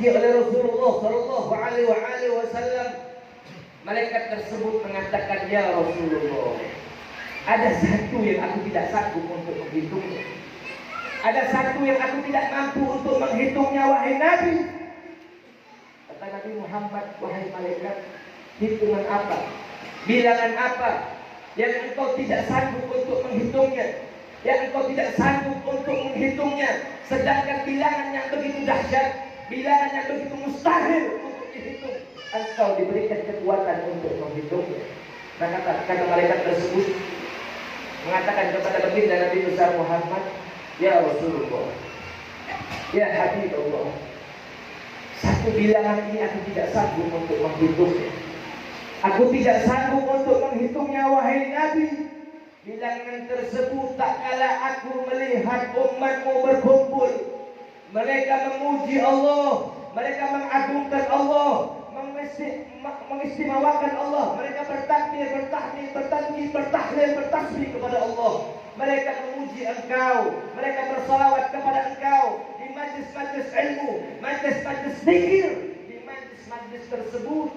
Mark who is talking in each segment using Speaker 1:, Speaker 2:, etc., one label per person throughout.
Speaker 1: dipuji oleh Rasulullah Shallallahu Alaihi Wasallam. Malaikat tersebut mengatakan, ya Rasulullah, ada satu yang aku tidak sanggup untuk menghitungnya. Ada satu yang aku tidak mampu untuk menghitungnya, wahai Nabi. Kata Nabi Muhammad, wahai malaikat, hitungan apa? Bilangan apa yang engkau tidak sanggup untuk menghitungnya? Yang engkau tidak sanggup untuk menghitungnya, sedangkan bilangan yang begitu dahsyat, bilangan yang begitu mustahil untuk dihitung, engkau diberikan kekuatan untuk menghitungnya. Maka kata malaikat tersebut mengatakan kepada baginda Nabi besar Muhammad, ya Rasulullah, ya Habibullah, satu bilangan ini aku tidak sanggup untuk menghitungnya. Aku tidak sanggup untuk menghitungnya, wahai Nabi. Bilangan tersebut tak kala aku melihat umatmu berkumpul, mereka memuji Allah, mereka mengagungkan Allah, mengistimewakan Allah, mereka bertakbir, bertahmid, bertanjid, bertahlil, bertasbih kepada Allah. Mereka memuji Engkau, mereka bersalawat kepada Engkau di majlis-majlis ilmu, majlis-majlis zikir. Di majlis-majlis tersebut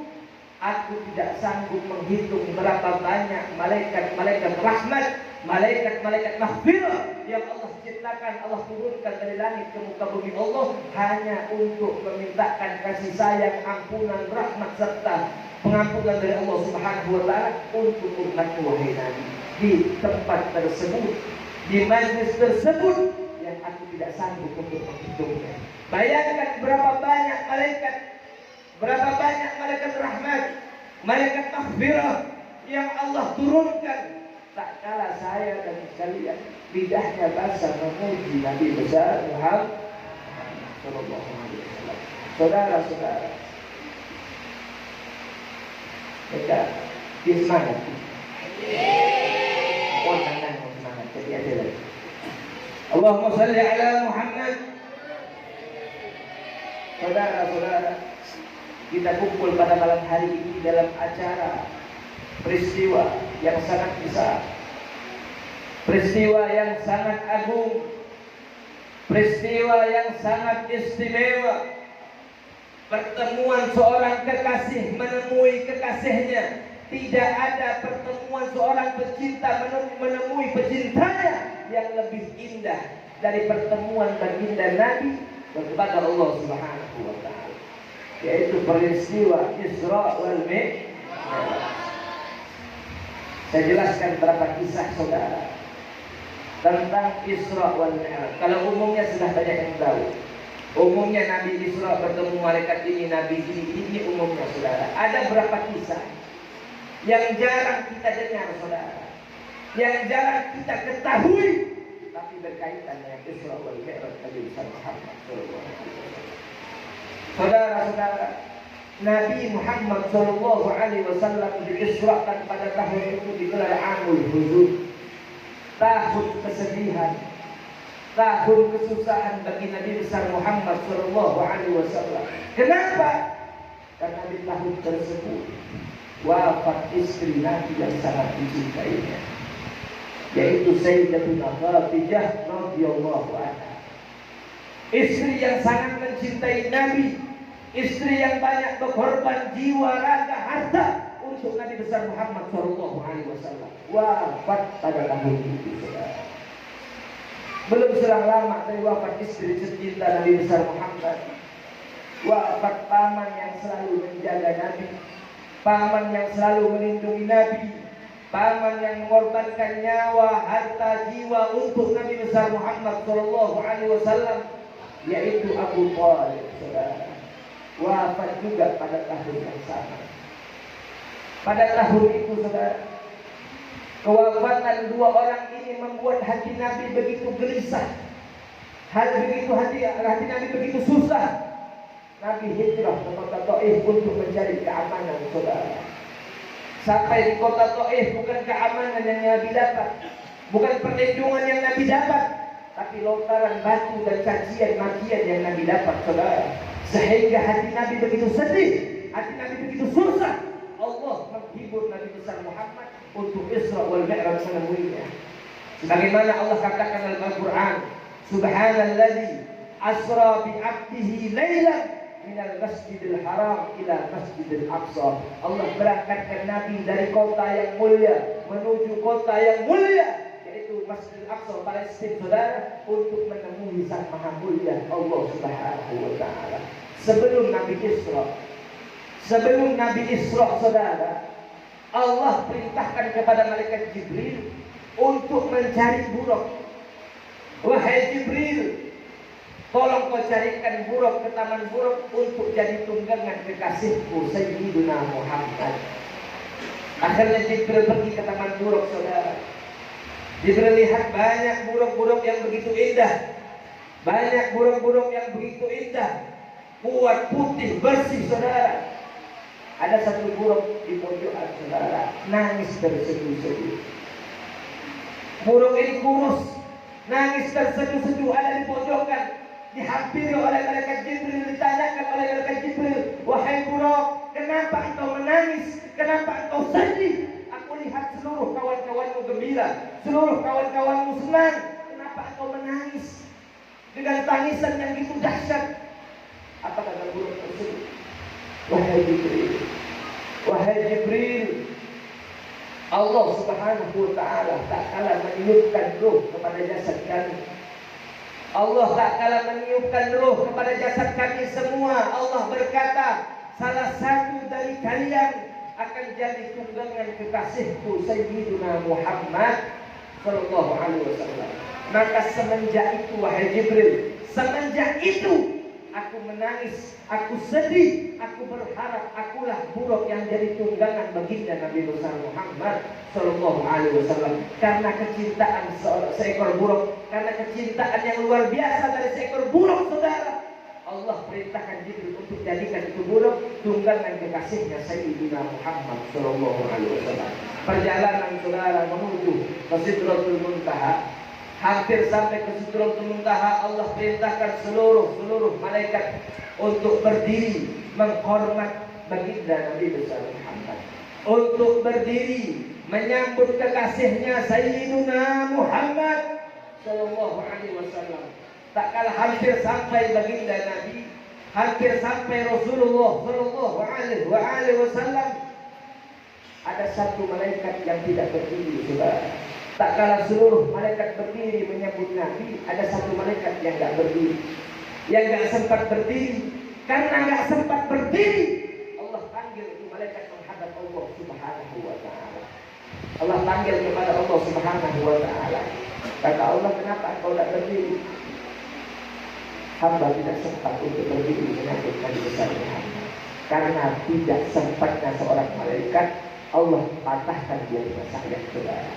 Speaker 1: aku tidak sanggup menghitung berapa banyak malaikat-malaikat rahmat, malaikat-malaikat maghfirah yang Allah ciptakan, Allah turunkan dari langit ke muka bumi Allah hanya untuk memintakan kasih sayang, ampunan, rahmat serta pengampunan dari Allah Subhanahu wa taala untuk umatmu, wahai Nabi. Di tempat tersebut, di majlis tersebut yang aku tidak sanggup untuk menghitungnya. Bayangkan berapa banyak malaikat, berapa banyak malaikat rahmat, malaikat maghfirah yang Allah turunkan. Tak kala saya dan kalian lidahnya basah memuji Nabi besar Muhammad Sallallahu Alaihi Wasallam. Saudara-saudara, kita semangat. Oh, tangan semangat. Jadi ada lagi. Allahumma salli ala Muhammad. Saudara-saudara, kita kumpul pada malam hari ini dalam acara peristiwa yang sangat besar, peristiwa yang sangat agung, peristiwa yang sangat istimewa. Pertemuan seorang kekasih menemui kekasihnya. Tidak ada pertemuan seorang pecinta menemui pecintanya yang lebih indah dari pertemuan baginda Nabi kepada Allah Subhanahu wa taala, yaitu peristiwa Isra wal Mi'raj. Saya jelaskan beberapa kisah saudara tentang Isra wal Mi'raj. Kalau umumnya sudah banyak yang tahu. Umumnya Nabi Isra bertemu malaikat ini, Nabi ini umumnya saudara. Ada berapa kisah yang jarang kita dengar saudara, yang jarang kita ketahui, tapi berkaitan dengan Isra wal Mi'raj Nabi besar Muhammad sallallahu alaihi wasallam. Saudara-saudara, Nabi Muhammad sallallahu alaihi wasallam diisrakan pada tahun itu digelar Amul Huzun, tahun kesedihan, tahun kesusahan bagi Nabi besar Muhammad sallallahu alaihi wasallam. Kenapa? Karena di tahun tersebut wafat istri Nabi yang sangat dicintainya, yaitu Sayyidatuna Khadijah radhiyallahu anha. Istri yang sangat mencintai Nabi, istri yang banyak berkorban jiwa, raga, harta untuk Nabi besar Muhammad sallallahu alaihi wasallam. Wafat pada tahun itu saudara. Belum selang lama dari wafat istri tercinta Nabi besar Muhammad, wafat paman yang selalu menjaga Nabi, paman yang selalu melindungi Nabi, paman yang mengorbankan nyawa, harta, jiwa untuk Nabi besar Muhammad sallallahu alaihi wasallam, yaitu Abu Thalib saudara. Wafat juga pada tahun yang sama. Pada tahun itu saudara, kewafatan dua orang ini membuat hati Nabi begitu gelisah. Hati Nabi begitu susah. Nabi hijrah ke kota Taif untuk mencari keamanan saudara. Sampai di kota Taif bukan keamanan yang Nabi dapat, bukan perlindungan yang Nabi dapat, tapi lontaran batu dan cacian makian yang Nabi dapat saudara. Sehingga hati Nabi begitu sedih, hati Nabi begitu susah. Allah menghibur Nabi besar Muhammad untuk Isra wal Mi'raj menemuinya. Sebagaimana Allah katakan dalam Al-Quran, Subhanalladzi asra bi 'abdihi lailan minal masjidil haram ila masjidil aqsa. Allah berangkatkan Nabi dari kota yang mulia menuju kota yang mulia, yaitu Masjidil Aqsa Palestina, saudara, untuk menemui Sang Maha Mulia Allah Subhanahu wa taala. Sebelum Nabi Isra, saudara, Allah perintahkan kepada malaikat Jibril untuk mencari buruk. Wahai Jibril, tolong kau carikan buruk ke taman buruk untuk jadi tunggangan kekasihku Sayyidina Muhammad. Akhirnya Jibril pergi ke taman buruk, saudara. Jibril lihat banyak buruk-buruk yang begitu indah. Banyak buruk-buruk yang begitu indah, kuat, putih, bersih, saudara. Ada satu buruk di pojokan, saudara, nangis terseduh-seduh. Buruk ini kurus, nangis terseduh-seduh, ada di pojokan. Dihampiri oleh malaikat Jibril, ditanyakan oleh malaikat Jibril, wahai buruk, kenapa engkau menangis? Kenapa engkau sedih? Aku lihat seluruh kawan-kawanmu gembira, seluruh kawan-kawanmu senang. Kenapa engkau menangis dengan tangisan yang begitu dahsyat? Apa kata buruk tersebut? Wahai Jibril, Allah Subhanahu wa taala tak kalah meniupkan ruh kepada jasad kami. Allah tak kalah meniupkan ruh kepada jasad kami semua. Allah berkata, salah satu dari kalian akan jadi tunggangan kekasihku Sayyidina Muhammad sallallahu alaihi wasallam. Maka semenjak itu, wahai Jibril, semenjak itu aku menangis, aku sedih, aku berharap akulah buruk yang jadi tunggangan baginda Nabi besar Muhammad sallallahu alaihi wasallam. Karena kecintaan seekor buruk, karena kecintaan yang luar biasa dari seekor buruk, saudara, Allah perintahkan Jibril untuk jadikan itu buruk tunggangan kekasihnya Sayyidina Muhammad sallallahu alaihi wasallam. Perjalanan, saudara, menuju ke Sidratul Muntaha. Hampir sampai ke Sidratul Muntaha, Allah perintahkan seluruh malaikat untuk berdiri menghormat baginda Nabi besar Muhammad, untuk berdiri menyambut kekasihnya Sayyidina Muhammad sallallahu alaihi wasallam. Tak kalah hampir sampai baginda Nabi, hampir sampai Rasulullah sallallahu alaihi wasallam, ada satu malaikat yang tidak berdiri, saudara. Tak kalah seluruh malaikat berdiri menyambut Nabi, ada satu malaikat yang tidak berdiri, yang tidak sempat berdiri. Karena tidak sempat berdiri, Allah panggil itu malaikat menghadap Allah Subhanahu wa taala. Allah panggil kepada Allah Subhanahu wa taala. Kata Allah, kenapa engkau tidak berdiri? Hamba tidak sempat untuk berdiri menyambut Nabi besar Muhammad. Karena tidak sempatnya seorang malaikat, Allah patahkan dia punya sayap, saudara.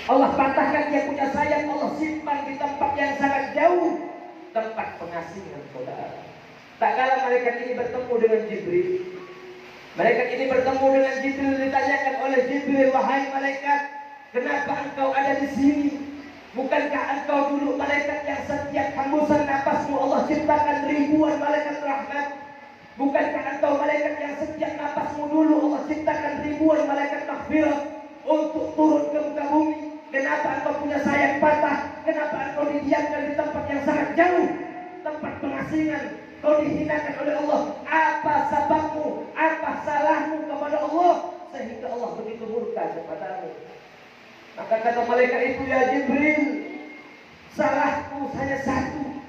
Speaker 1: Allah patahkan dia punya sayap, Allah simpan di tempat yang sangat jauh, tempat pengasingan, saudara. Tak kalah malaikat ini bertemu dengan Jibril. Malaikat ini bertemu dengan Jibril, ditanyakan oleh Jibril, wahai malaikat, kenapa engkau ada di sini? Bukankah engkau dulu malaikat yang setiap hembusan napasmu Allah ciptakan ribuan malaikat rahmat? Bukankah engkau malaikat yang setiap napasmu dulu Allah ciptakan ribuan malaikat maghfirah untuk turun ke muka bumi? Kenapa engkau punya sayap patah? Kenapa engkau didiamkan di tempat yang sangat jauh, tempat pengasingan? Kau dihinakan oleh Allah. Apa sebabmu? Apa salahmu kepada Allah sehingga Allah begitu murka kepadamu? Maka kata malaikat itu, ya Jibril, salahku hanya satu.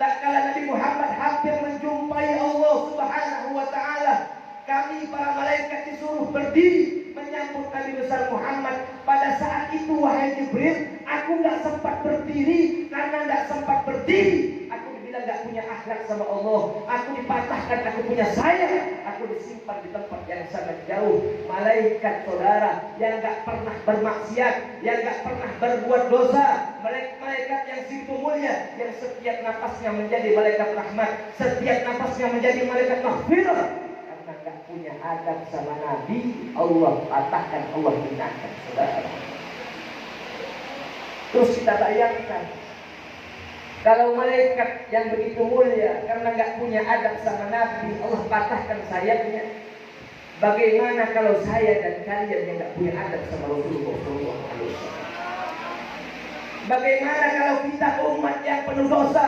Speaker 1: Tak kala Nabi Muhammad hampir menjumpai Allah Subhanahu wa taala, kami para malaikat disuruh berdiri menyambut Nabi besar Muhammad. Pada saat itu, wahai Jibril, aku tidak sempat berdiri. Karena tidak sempat berdiri, aku dibilang tidak punya akhlak sama Allah. Aku dipatahkan, aku punya sayap, aku disimpan di tempat yang sangat jauh. Malaikat, saudara, yang tidak pernah bermaksiat, yang tidak pernah berbuat dosa, malaikat yang situ mulia, yang setiap napasnya menjadi malaikat rahmat, setiap napasnya menjadi malaikat maghfirah. Karena tidak punya adab sama Nabi, Allah patahkan, Allah hinakan, saudara. Terus kita bayangkan, kalau malaikat yang begitu mulia karena nggak punya adab sama Nabi, Allah patahkan sayapnya. Bagaimana kalau saya dan kalian yang nggak punya adab sama Rasulullah SAW? Bagaimana kalau kita umat yang penuh dosa,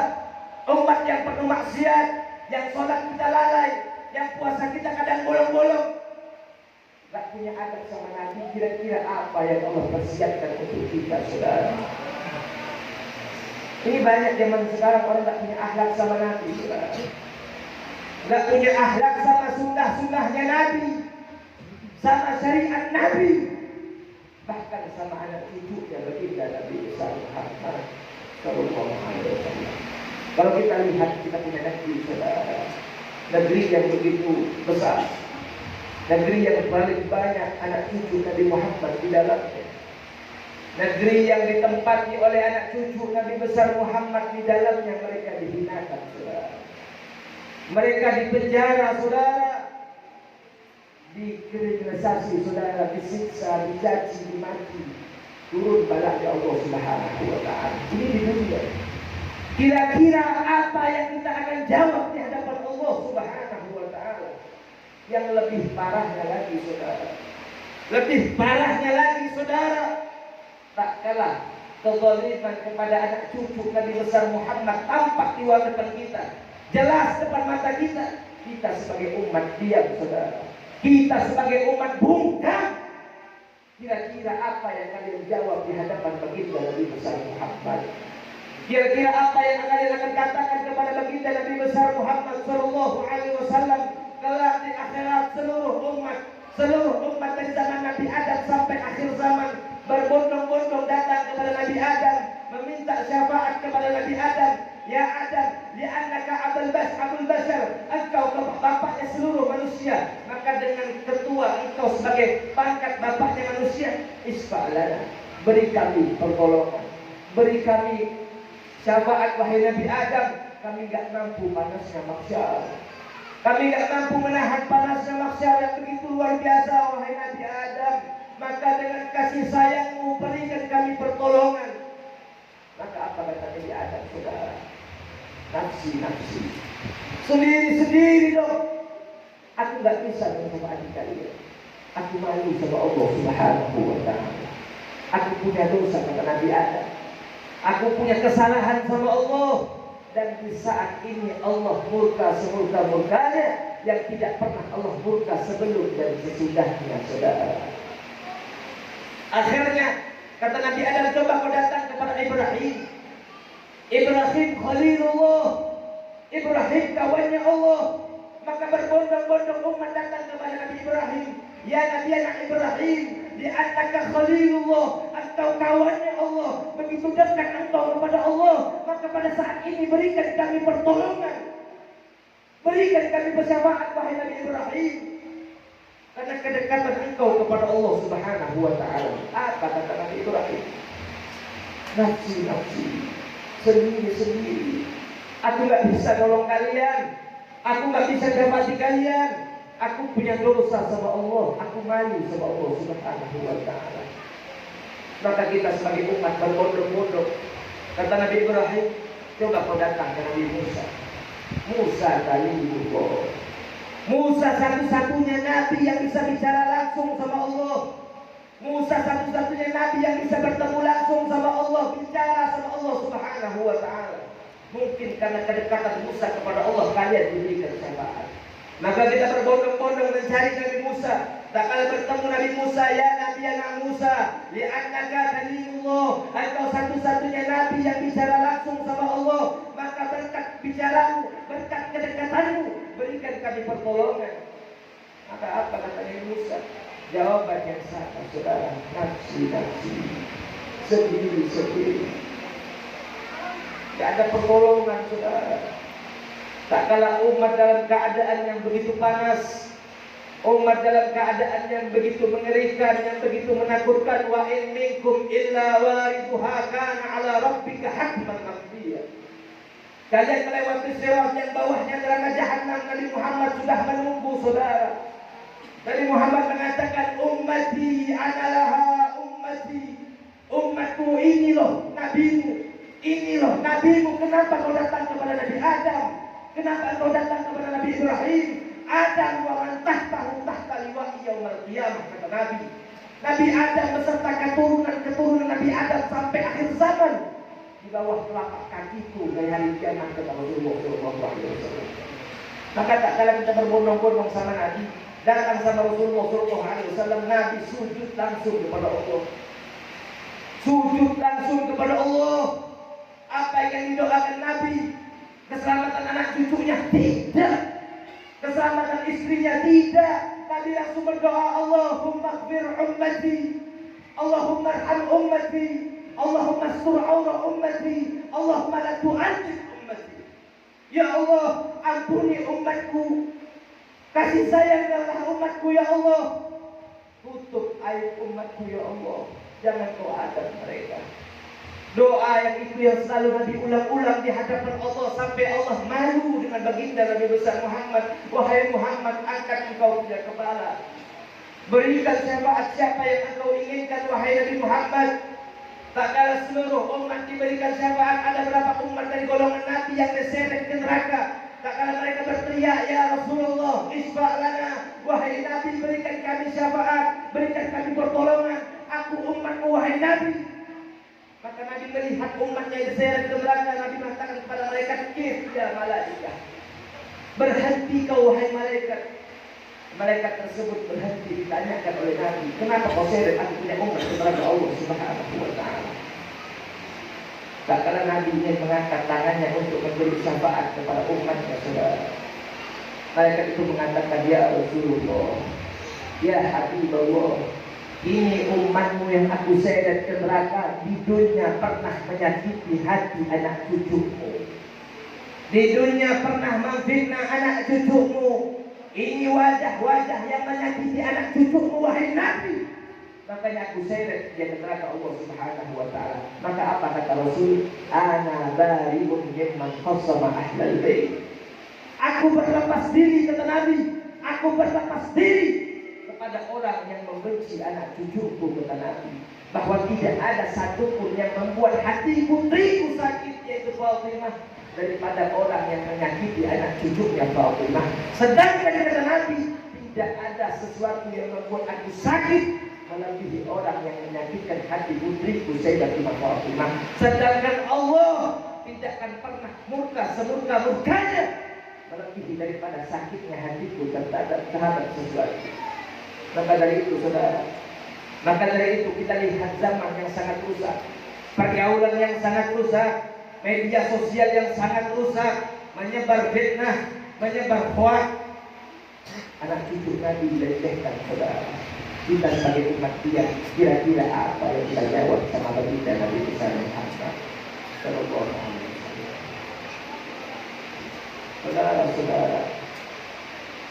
Speaker 1: umat yang penuh maksiat, yang sholat kita lalai, yang puasa kita kadang bolong-bolong, gak punya adab sama Nabi. Kira-kira apa yang Allah persiapkan untuk kita, saudara? Ini banyak zaman sekarang orang gak punya akhlak sama Nabi, saudara. Gak punya akhlak sama sunnah-sunnahnya Nabi, sama syariat Nabi, bahkan sama anak cucunya baginda Nabi Muhammad sallallahu alaihi wasallam. Kalau kita lihat, kita punya negeri, saudara, negeri yang begitu besar, negeri yang paling banyak anak cucu Nabi Muhammad di dalamnya, negeri yang ditempati oleh anak cucu Nabi besar Muhammad di dalamnya. Mereka dihinakan, saudara, mereka dipenjara, saudara, dikriminalisasi, saudara, disiksa, dicaci, dimaki, turun balanya Allah Subhanahu wa Ta'ala. Ini di dunia. Kira-kira apa yang kita akan jawab di hadapan Allah Subhanahu wa Ta'ala? Yang lebih parahnya lagi, saudara, lebih parahnya lagi, saudara, tak kalah kezaliman kepada anak cucu Nabi besar Muhammad tampak di depan kita, jelas depan mata kita. Kita sebagai umat diam, saudara. Kita sebagai umat bungkam. Kira-kira apa yang kalian jawab di hadapan baginda Nabi besar Muhammad? Kira-kira apa yang kalian akan katakan kepada baginda Nabi besar Muhammad sallallahu alaihi wasallam kelak di akhirat? Seluruh umat dari zaman Nabi Adam sampai akhir zaman berbondong-bondong datang kepada Nabi Adam, meminta syafaat kepada Nabi Adam. Ya Adam, li'annaka abul bashar, engkau bapaknya seluruh manusia, maka dengan ketua engkau sebagai pangkat bapaknya manusia, isfa'lana, beri kami pertolongan, beri kami syafaat wahai Nabi Adam. Kami gak mampu panasnya mahsyar, kami gak mampu menahan panasnya mahsyar yang begitu luar biasa wahai Nabi Adam, maka dengan kasih sayangmu berikan kami pertolongan. Maka apa kata Nabi Adam, saudara? Nafsi, sendiri dong. Aku gak bisa sama adik kalian. Aku malu sama Allah Subhanahu wa Ta'ala. Aku punya dosa kata Nabi Adam. Aku punya kesalahan sama Allah. Dan di saat ini Allah murka semurka-murkanya yang tidak pernah Allah murka sebelum dan sesudahnya, saudara. Akhirnya kata Nabi Adam, coba kau datang kepada Ibrahim. Ibrahim Khalilullah, Ibrahim kawannya Allah. Maka berbondong-bondong umat datang kepada Nabi Ibrahim. Ya Nabi anak Ibrahim, li'annaka Khalilullah, engkau kawannya Allah, begitu dekat engkau kepada Allah, maka pada saat ini berikan kami pertolongan, berikan kami bersyafaat wahai Nabi Ibrahim, karena kedekatan engkau kepada Allah Subhanahu wa Ta'ala. Apa kata Nabi Ibrahim? Nafsi, sendiri. Aku gak bisa nolong kalian, aku gak bisa dapati kalian. Aku punya dosa sama Allah, aku malu sama Allah Subhanahu wa Ta'ala. Maka kita sebagai umat berbondong-bondong. Kata Nabi Ibrahim, coba kau datang ke Nabi Musa. Musa Kalimullah, Musa satu-satunya Nabi yang bisa bicara langsung sama Allah. Musa satu-satunya Nabi yang bisa bertemu langsung sama Allah, bicara sama Allah Subhanahu wa Ta'ala. Mungkin karena kedekatan Musa kepada Allah, kalian diberikan syafaat. Maka kita berbondong-bondong mencari Nabi Musa. Tak kala bertemu Nabi Musa, ya Nabi anak Musa, li'annaka kalimullah, engkau satu-satunya Nabi yang bicara langsung sama Allah. Maka berkat bicaramu, berkat kedekatanmu, berikan kami pertolongan. Maka apa kata Nabi Musa? Jawaban yang sama, saudara. Nafsi, sendiri. Tidak ada pertolongan, saudara. Tak kala umat dalam keadaan yang begitu panas, umat dalam keadaan yang begitu mengerikan, yang begitu menakutkan, wa in minkum illa waridhuha kana ala rabbika hatman maqdiya. Kalian melewati sirat yang bawahnya neraka jahanam. Nabi Muhammad sudah menunggu, saudara. Nabi Muhammad mengatakan, ummati analaha ummati, umatku ini loh nabimu, ini loh nabimu. Kenapa kau datang kepada Nabi Adam? Kenapa kau datang kepada Nabi Ibrahim? Adam wa man tahtahu tahta liwa'i yaumil qiyamah, kata Nabi. Nabi Adam beserta keturunan Nabi Adam sampai akhir zaman di bawah telapak kakiku dari hari kiamat, kata Rasulullah SAW. Maka tak kala kita berbondong-bondong sama Nabi, datang sama Rasulullah SAW, Nabi sujud langsung kepada Allah. Sujud langsung kepada Allah. Apa yang didoakan Nabi? Keselamatan anak cucunya? Tidak. Keselamatan istrinya? Tidak. Nabi langsung berdoa, Allahumma ighfir ummati, Allahumma arham ummati, Allahumma astur aura ummati, Allahumma la tu'adzib ummati. Ya Allah, ampuni umatku, kasih sayangkanlah umatku ya Allah, tutup aib umatku ya Allah, jangan kau adab mereka. Doa yang itu yang selalu Nabi ulang-ulang di hadapan Allah sampai Allah malu dengan baginda Nabi besar Muhammad. Wahai Muhammad, angkat engkau punya kepala, berikan syafaat siapa yang engkau inginkan wahai Nabi Muhammad. Tak kala seluruh umat diberikan syafaat, ada berapa umat dari golongan Nabi yang diseret ke neraka. Tak kala mereka berteriak, ya Rasulullah, isfa' lana, wahai Nabi berikan kami syafaat, berikan kami pertolongan, aku umatmu wahai Nabi. Maka Nabi melihat umatnya diseret ke neraka, Nabi mengatakan kepada malaikat, kif ya malaikat, berhenti kau wahai malaikat. Malaikat tersebut berhenti, ditanyakan oleh Nabi, kenapa kau seret aku punya umat kepada Allah Subhanahu wa ta'ala. Tak kala Nabi ingin mengangkat tangannya untuk memberi syafaat kepada umatnya, saudara, malaikat itu mengatakan, ya Rasulullah, ya Habibullah, ini umatmu yang aku seret ke neraka di dunia pernah menyakiti hati anak cucumu, di dunia pernah memfitnah anak cucumu. Ini wajah-wajah yang menyakiti anak cucumu wahai Nabi. Makanya aku seret dia ke neraka Allah Subhanahu wa ta'ala. Maka apa kata Rasul? Ana bari'un mimman khassama ahlal bait. Aku berlepas diri kata Nabi, aku berlepas diri kepada orang yang membenci anak cucuku kata Nabi. Bahwa tidak ada satupun yang membuat hati putriku sakit, yaitu Fatimah, daripada orang yang menyakiti anak cucunya Fatimah. Sedangkan kata Nabi, tidak ada sesuatu yang membuat aku sakit melebihi orang yang menyakitkan hati putriku Sayyidatina Fatimah. Sedangkan Allah tidak akan pernah murka semurka-murkanya melebihi daripada sakitnya hatiku terhadap sesuatu. Maka dari itu saudara, maka dari itu kita lihat zaman yang sangat rusak, pergaulan yang sangat rusak, media sosial yang sangat rusak, menyebar fitnah, menyebar hoak. Anak cucu Nabi dilecehkan, saudara. Kita sebagai umat dia, kira-kira apa yang kita jawab sama baginda Nabi besar Muhammad sallallahu alaihi wasallam. Saudara-saudara,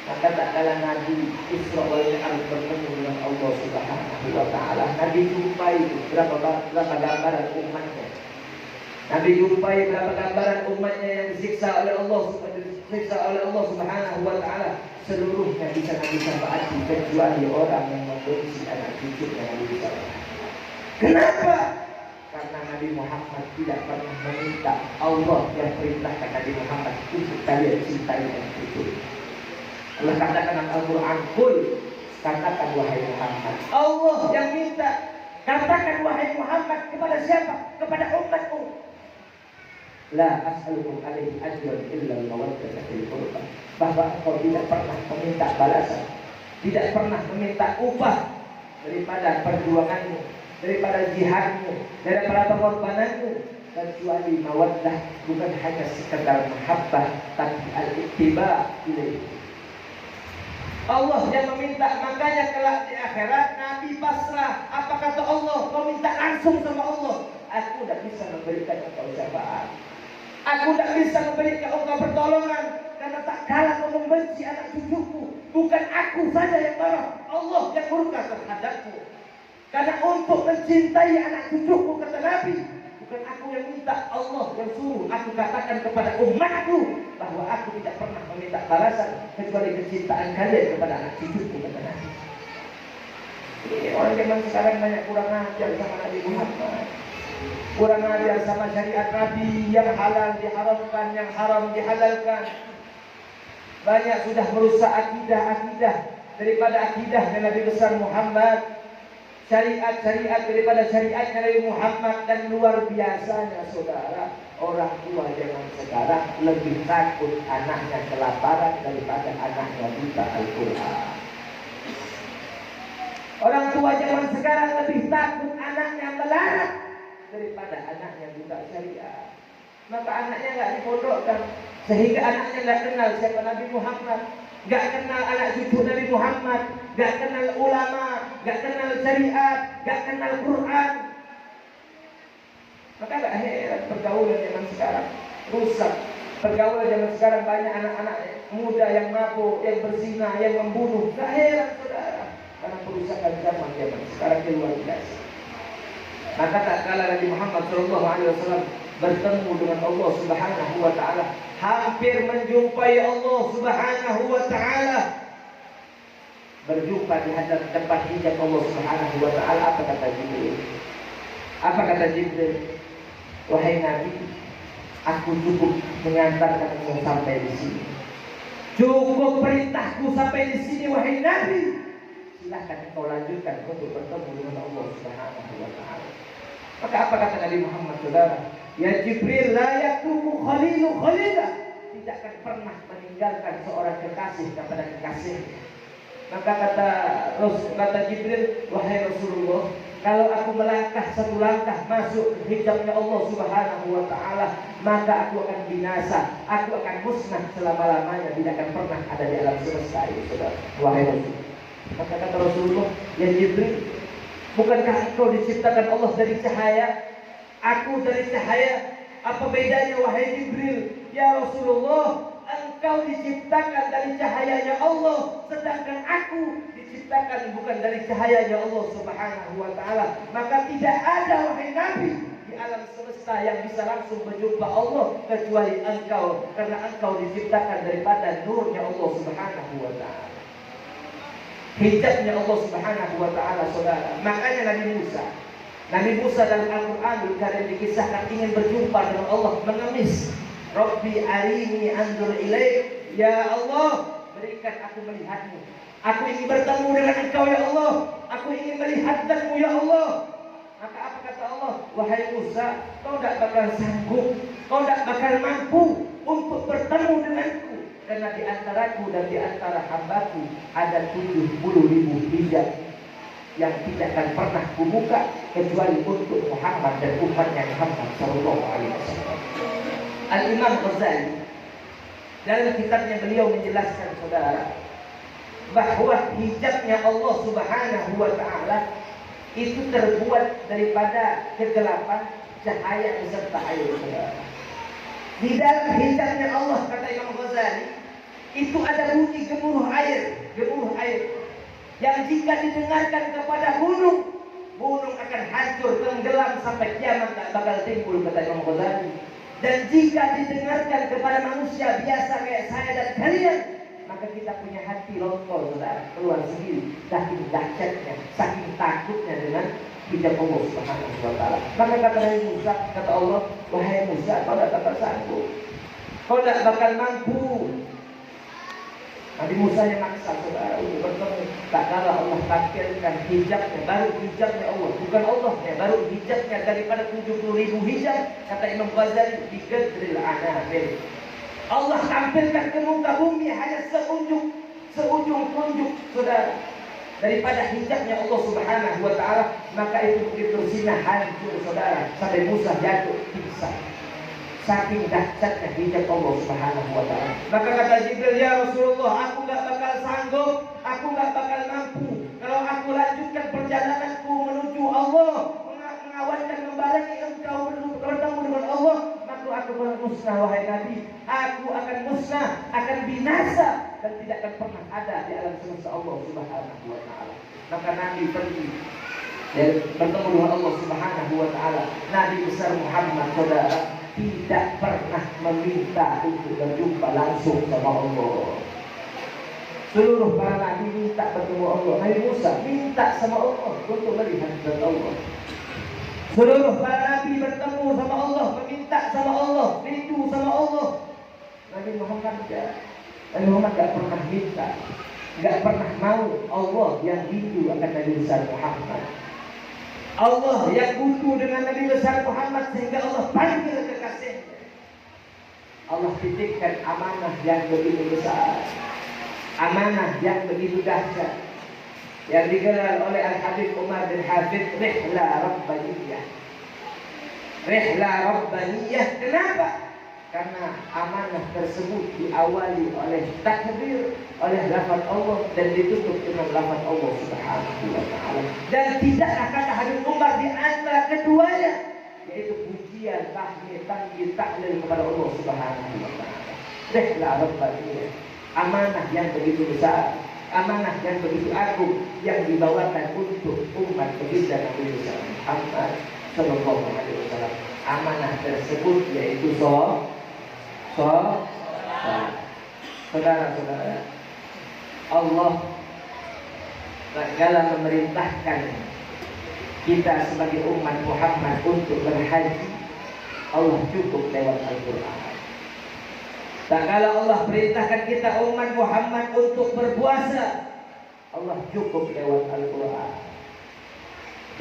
Speaker 1: maka tak kala Nabi Isra wal Mi'raj bertemu dengan Allah Subhanahu wa ta'ala, Nabi jumpai berapa gambaran umatnya. Nabi jumpai berapa gambaran umatnya yang disiksa oleh Allah Subhanahu wa ta'ala. Seluruhnya bisa Nabi syafaati kecuali orang yang membenci anak cucunya Nabi besar. Kenapa? Karena Nabi Muhammad tidak pernah meminta Allah yang perintahkan Nabi Muhammad untuk kalian cintai anak cucu. Allah katakan dalam Al-Quran, Qul, katakan wahai Muhammad. Allah yang minta, katakan wahai Muhammad kepada siapa? Kepada umatmu. La as'alukum alaihi ajran illa al-mawaddata fil qurba. Bahwa engkau tidak pernah meminta balasan, tidak pernah meminta upah daripada perjuanganmu, daripada jihadmu, daripada pengorbananmu, kecuali mawaddah, bukan hanya sekedar mahabbah, tapi al-ittiba ilaihi. Allah yang meminta, makanya kelak di akhirat Nabi pasrah. Apa kata Allah? Kau minta langsung sama Allah. Aku tidak bisa memberikan engkau syafaat, aku tidak bisa memberikan engkau pertolongan, karena tak kala kau membenci anak cucuku, bukan aku saja yang marah, Allah yang murka terhadapku. Karena untuk mencintai anak cucuku kata Nabi, bukan aku yang minta, Allah yang suruh aku katakan kepada umatku bahwa aku tidak pernah meminta balasan kecuali kecintaan kalian kepada anak cucuku kata Nabi. Ini orang zaman sekarang banyak kurang ajar sama Nabi Muhammad, kurang ajar sama syariat Nabi, yang halal diharamkan, yang haram dihalalkan. Banyak sudah merusak akidah daripada akidah Nabi besar Muhammad. syariat-syariat daripada syariatnya Nabi Muhammad. Dan luar biasanya saudara, orang tua zaman sekarang lebih takut anaknya kelaparan daripada anaknya buta Al-Quran. Orang tua zaman sekarang lebih takut anaknya melarat daripada anaknya buta syariat. Maka anaknya nggak dipondokkan, sehingga anaknya nggak kenal siapa Nabi Muhammad, nggak kenal anak cucu Nabi Muhammad, nggak kenal ulama, nggak kenal syariat, nggak kenal Quran. Maka nggak heran pergaulan zaman sekarang rusak. Pergaulan zaman sekarang banyak anak-anak muda yang mabuk, yang berzina, yang membunuh. Nggak heran saudara, karena perusakan zaman sekarang itu luar biasa. Maka tak kala Nabi Muhammad SAW bertemu dengan Allah Subhanahu wa Ta'ala, hampir menjumpai Allah Subhanahu wa Ta'ala, berjumpa di hadapan tempat hijab Allah Subhanahu wa Ta'ala. Apa kata Jibril? Apa kata Jibril? Wahai Nabi, aku cukup mengantarkanmu sampai di sini. Cukup perintahku sampai di sini wahai Nabi. Silahkan kau lanjutkan untuk bertemu dengan Allah Subhanahu wa Ta'ala. Maka apa kata Nabi Muhammad saudara? Ya Jibril, la yakumu khalilu khalilah, tidak akan pernah meninggalkan seorang kekasih kepada kekasihnya. Maka kata Jibril, wahai Rasulullah, kalau aku melangkah satu langkah masuk hijabnya Allah Subhanahu wa Ta'ala, maka aku akan binasa, aku akan musnah selama-lamanya, tidak akan pernah ada di alam semesta ini saudara. Wahai Rasul. Maka kata Rasulullah, ya Jibril, bukankah engkau diciptakan Allah dari cahaya? Aku dari cahaya. Apa bedanya wahai Jibril? Ya Rasulullah, engkau diciptakan dari cahayanya Allah, sedangkan aku diciptakan bukan dari cahayanya Allah Subhanahu wa Ta'ala. Maka tidak ada wahai Nabi di alam semesta yang bisa langsung berjumpa Allah kecuali engkau, karena engkau diciptakan daripada nurnya Allah Subhanahu wa Ta'ala, hijabnya Allah Subhanahu wa Ta'ala saudara. Makanya Nabi Musa dalam Al-Quran Karim dikisahkan ingin berjumpa dengan Allah, mengemis, Rabbi arini anzur ilaik, ya Allah, berikan aku melihatmu. Aku ingin bertemu dengan engkau ya Allah, aku ingin melihatmu ya Allah. Maka apa kata Allah? Wahai Musa, kau tidak bakal sanggup, kau tidak bakal mampu untuk bertemu denganku, karena di antaraku dan di antara hambaku ada 70.000 hijab yang tidak akan pernah kubuka kecuali untuk Muhammad dan umatnya Muhammad Sallallahu Alaihi Wasallam. Al-Imam Ghazali dalam kitabnya beliau menjelaskan saudara, bahwa hijabnya Allah Subhanahu wa Ta'ala itu terbuat daripada kegelapan, cahaya beserta air saudara. Di dalam hijabnya Allah, kata Imam Ghazali, itu ada bunyi gemuruh air yang jika didengarkan kepada gunung akan hancur, tenggelam sampai kiamat tak bakal timbul, kata Imam Ghazali. Dan jika didengarkan kepada manusia biasa kayak saya dan kalian, maka kita punya hati lontol saudara, keluar sendiri, saking dahsyatnya, saking takutnya dengan hijab Allah Subhanahu wa Ta'ala. Maka kata Nabi Musa, kata Allah, wahai Musa, kau tidak bakal sanggup, kau tidak bakal mampu. Nabi Musa yang maksa saudara untuk bertemu. Tak kala Allah tampilkan hijabnya, baru hijabnya Allah, bukan Allahnya, baru hijabnya daripada 70.000 hijab. Kata Imam Ghazali, biqadril anamil, Allah tampilkan ke muka bumi hanya seujung kunjuk saudara daripada hijabnya Allah Subhanahu wa Ta'ala. Maka itu begitu bersinar hancur saudara, sampai Musa jatuh pingsan, saking dahsyatnya hijab Allah Subhanahu wa Ta'ala. Maka kata Jibril, ya Rasulullah, aku gak bakal sanggup, aku gak bakal mampu. Kalau aku lanjutkan perjalananku menuju Allah, mengawankan membarengi engkau bertemu dengan Allah, maka aku akan musnah wahai Nabi. Aku akan musnah, akan binasa, dan tidak akan pernah ada di alam semesta Allah Subhanahu wa Ta'ala. Maka Nabi pergi dan bertemu dengan Allah Subhanahu wa Ta'ala. Nabi besar Muhammad saudara tidak pernah meminta untuk berjumpa langsung sama Allah. Seluruh para nabi minta bertemu Allah. Nabi Musa minta sama Allah untuk melihat Allah. Seluruh para nabi bertemu sama Allah, meminta sama Allah, rindu sama Allah. Nabi Muhammad tidak pernah minta, tidak pernah mau Allah yang rindu akan Nabi besar Muhammad. Allah yang butuh dengan Nabi besar Muhammad sehingga Allah panggil kekasihnya. Allah titipkan amanah yang begitu besar, amanah yang begitu dahsyat, yang digelar oleh Al-Habib Umar bin Hafid Rihla Rabbaniyah. Rihla Rabbaniyah, kenapa? Karena amanah tersebut diawali oleh takbir, oleh lafaz Allah, dan ditutup dengan lafaz Allah Subhanahu wa ta'ala. Dan tidaklah kata Habib Umar di antara keduanya, yaitu pujian, tahmid, tanjid, tahlil kepada Allah Subhanahu wa ta'ala. Rihla Rabbaniyah, amanah yang begitu besar, amanah yang begitu agung, yang dibawakan untuk umat baginda Nabi Muhammad sallallahu alaihi wasallam. Amanah tersebut yaitu saudara-saudara, Allah segala memerintahkan kita sebagai umat Muhammad untuk berhaji. Allah cukup lewat Al-Quran. Tak kala Allah perintahkan kita umat Muhammad untuk berpuasa, Allah cukup lewat Al-Quran.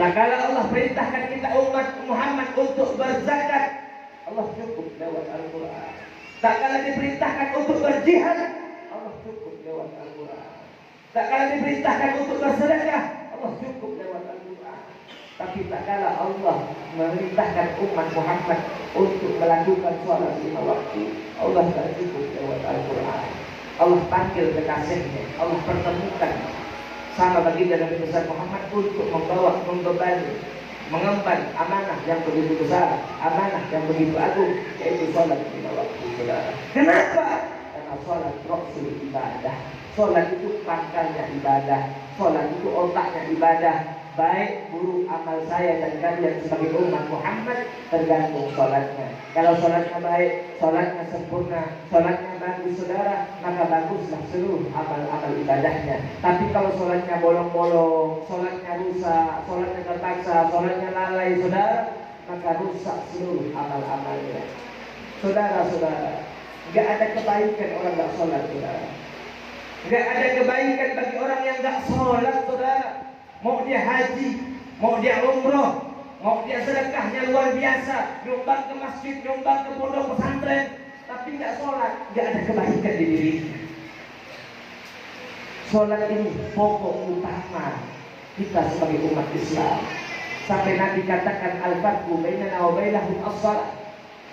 Speaker 1: Tak kala Allah perintahkan kita umat Muhammad untuk berzakat, Allah cukup lewat Al-Quran. Tak kala diperintahkan untuk berjihad, Allah cukup lewat Al-Quran. Tak kala diperintahkan untuk bersedekah, Allah cukup lewat Al-Quran. Tapi tak kala Allah memerintahkan umat Muhammad untuk melakukan sholat 5 waktu, Allah tak cukup lewat Al-Quran. Allah panggil kekasihnya, Allah pertemukan sama baginda Nabi besar Muhammad untuk membawa, membebani, mengemban amanah yang begitu besar, amanah yang begitu agung, yaitu sholat 5 waktu, saudara. Kenapa? Karena sholat rasul ibadah. Sholat itu pangkalnya ibadah, sholat itu otaknya ibadah. Baik buruk amal saya dan kalian sebagai umat Muhammad tergantung sholatnya. Kalau sholatnya baik, sholatnya sempurna, sholatnya bagus, saudara, maka baguslah seluruh amal-amal ibadahnya. Tapi kalau sholatnya bolong-bolong, sholatnya rusak, sholatnya terpaksa, sholatnya lalai, saudara, maka rusak seluruh amal-amalnya. Saudara-saudara, nggak ada kebaikan orang nggak sholat, saudara. Nggak ada kebaikan bagi orang yang nggak sholat, saudara. Mau dia haji, mau dia umroh, mau dia sedekahnya luar biasa, nyumbang ke masjid, nyumbang ke pondok pesantren, tapi nggak sholat, nggak ada kebaikan di dirinya. Sholat ini pokok utama kita sebagai umat Islam. Sampai Nabi katakan al-farqu bainana wa bainahum as-shalah.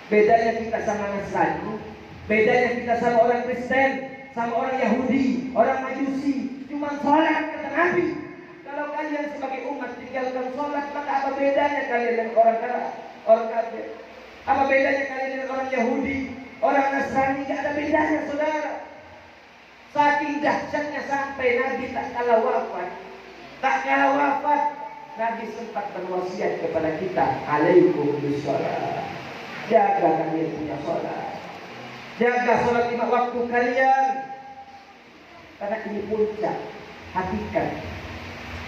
Speaker 1: Bedanya kita sama Nasrani, bedanya kita sama orang Kristen, sama orang Yahudi, orang Majusi, cuma sholat, kata Nabi. Kalau kalian sebagai umat tinggalkan sholat, maka apa bedanya kalian dengan orang kafir? Apa bedanya kalian dengan orang Yahudi, orang Nasrani? Tidak ada bedanya, saudara. Saking dahsyatnya sampai Nabi tak kalah wafat, Nabi sempat berwasiat kepada kita, alaikum bisholat. Jaga kalian punya sholat, jaga sholat 5 waktu kalian, karena ini puncak hakikat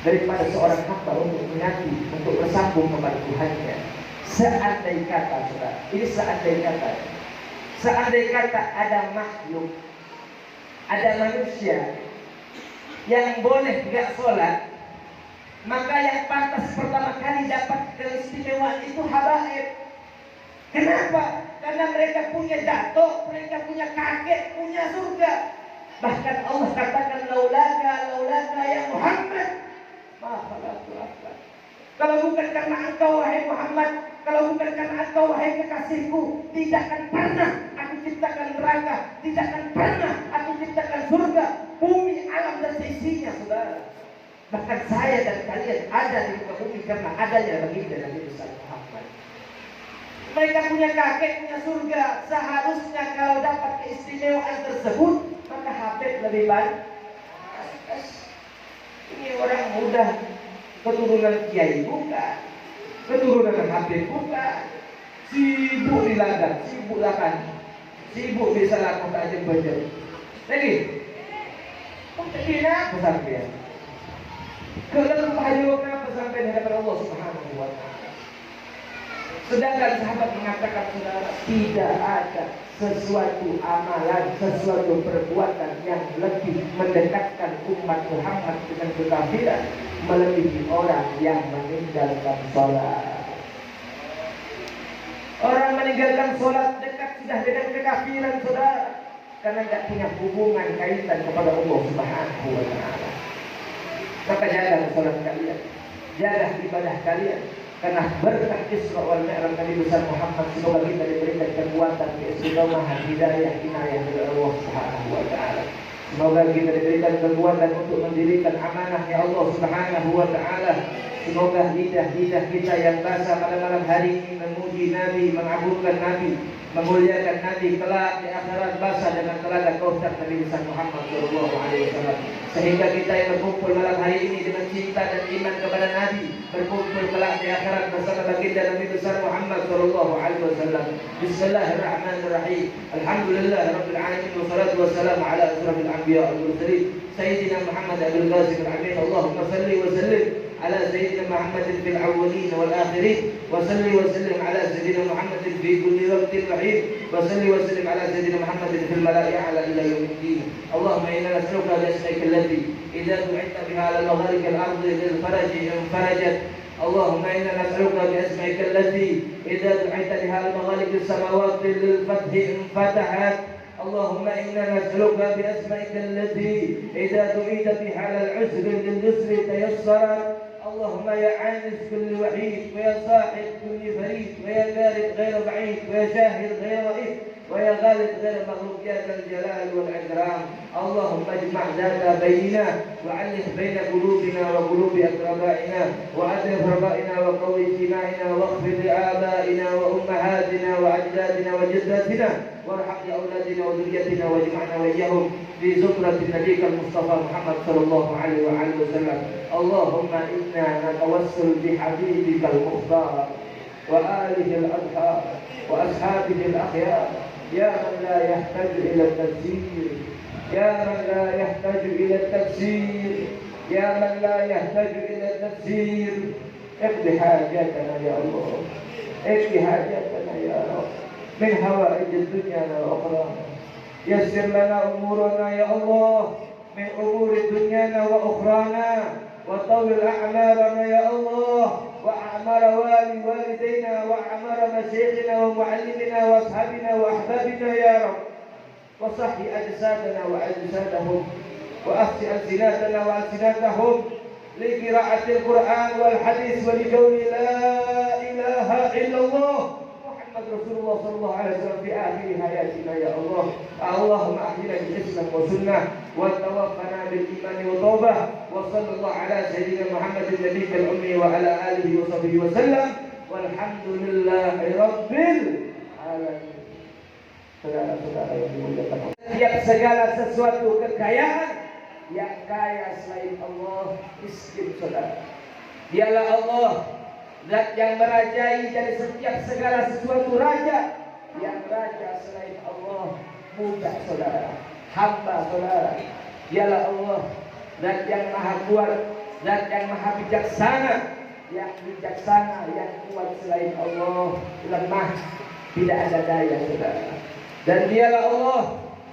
Speaker 1: daripada seorang hamba untuk menyatu, untuk bersambung kepada Tuhannya. Seandai kata, saudara, ini seandai kata ada makhluk, ada manusia yang boleh nggak sholat, maka yang pantas pertama kali dapat keistimewaan itu habaib. Kenapa? Karena mereka punya datuk, mereka punya kakek, punya surga. Bahkan Allah katakan laulaka ya Muhammad. Kalau bukan karena engkau wahai Muhammad, kalau bukan karena engkau wahai kekasihku, tidak akan pernah aku ciptakan neraka, tidak akan pernah aku ciptakan surga, bumi, alam dan seisinya, saudara. Bahkan saya dan kalian ada di muka bumi karena adanya baginda Nabi besar Muhammad. Mereka punya kakek, punya surga. Seharusnya kalau dapat keistimewaan tersebut, maka Habib lebih baik. Ini orang muda, keturunan kiai bukan, keturunan Habib bukan, sibuk di ladang, sibuk lakan, sibuk di salah kota aja baca. Lagi, tidak sampai. Kalau bahagia sampai di hadapan Allah Subhanahu wa Ta'ala. Sedangkan sahabat mengatakan, saudara, tidak ada sesuatu amalan, sesuatu perbuatan yang lebih mendekatkan umat umat Muhammad dengan kekafiran melebihi orang yang meninggalkan sholat. Orang meninggalkan sholat dekat sudah dengan kekafiran, saudara, karena tidak punya hubungan kaitan kepada Allah Subhanahu wa Ta'ala. Maka jaga sholat kalian, jaga ibadah kalian, karena berkat Isra wal Mi'raj Nabi besar Muhammad, semoga kita diberikan kekuatan keistiqomahan, hidayah, inayah dari Allah Subhanahu wa Ta'ala. Semoga kita diberikan kekuatan untuk mendirikan amanahnya Allah Subhanahu wa Ta'ala. Semoga lidah-lidah kita yang basah pada malam hari ini memuji Nabi, mengagungkan Nabi, memuliakan Nabi, kelak di akhirat basah dengan telaga Kautsar Nabi besar Muhammad sallallahu alaihi wasallam. Sehingga kita yang berkumpul malam hari ini dengan cinta dan iman kepada Nabi, berkumpul kelak di akhirat bersama baginda Nabi besar Muhammad sallallahu alaihi wasallam. Bismillahirrahmanirrahim. Alhamdulillahirabbil alamin wassalatu wassalamu ala asrofil anbiya wal mursalin sayyidina Muhammad abul qasim al-amin. Allahumma salli wa sallim على سيدنا محمد في الأولين والآخرين، وصل وسلم على سيدنا محمد في كل وقت وحين، وصل وسلم على سيدنا محمد في الملأ الأعلى إلى يوم الدين. اللهم إنا نسألك بأسمائك التي إذا دعيت بها على مغارق الأرض للفرج انفرجت. اللهم إنا نسألك بأسمائك التي إذا دعيت بها على مغارق السماوات للفتح انفتحت. اللهم إنا نسألك بأسمائك التي إذا دعيت بها على العسر لليسر تيسرت. اللهم يا عانس كل وحيد، ويا صاحب كل فريد، ويا بارد غير بعيد، ويا شاهد غير رئيس، ويا غالب غير مغلوب يا ذا الجلال والإكرام. اللهم اجمع ذات بيننا، وألف بين قلوبنا وقلوب أقربائنا، وألف ربائنا وقوي اجتماعنا، واغفر لآبائنا وأمهاتنا وأجدادنا وجداتنا، وارحم لأولادنا وذريتنا، واجمعنا وإياهم في زمرة نبيك المصطفى محمد صلى الله عليه وآله وسلم. اللهم إنا نتوسل بحبيبك المختار وآله الأطهار وأصحابه الأخيار، يا من لا يحتاج إلى التفسير، يا من لا يحتاج إلى التفسير، يا من لا يحتاج إلى التفسير. اقض حاجاتنا يا الله، اقض حاجاتنا يا رب من هوائج الدنيا وأخرانا. يسر لنا أمورنا يا الله من أمور دنيانا وأخرانا، وطول أعمارنا يا الله، وأعمار والدينا، وأعمار مشايخنا ومعلمنا وأصحابنا وأحبابنا يا رب. وصح أجسادنا وأجسادهم، وأفتح ألسنتنا وألسنتهم لقراءة القرآن والحديث ولقول لا إله إلا الله محمد رسول الله صلى الله عليه وسلم في آخر حياتنا يا الله. اللهم أحينا بالإسلام والسنة، وتوفنا بالإيمان والتوبة. وصلى الله على سيدنا محمد النبي الأمي وعلى آله وصحبه وسلم، والحمد لله رب العالمين. Saudara-saudara yang dimuliakan Allah, setiap segala sesuatu kekayaan yang kaya selain Allah miskin, saudara. Dialah Allah, Zat yang merajai dari setiap segala sesuatu raja. Yang raja selain Allah mudah, saudara, hamba, saudara. Dialah Allah, Zat yang maha kuat, Zat yang maha bijaksana. Yang bijaksana, yang kuat selain Allah lemah, tidak ada daya, saudara. Dan dialah Allah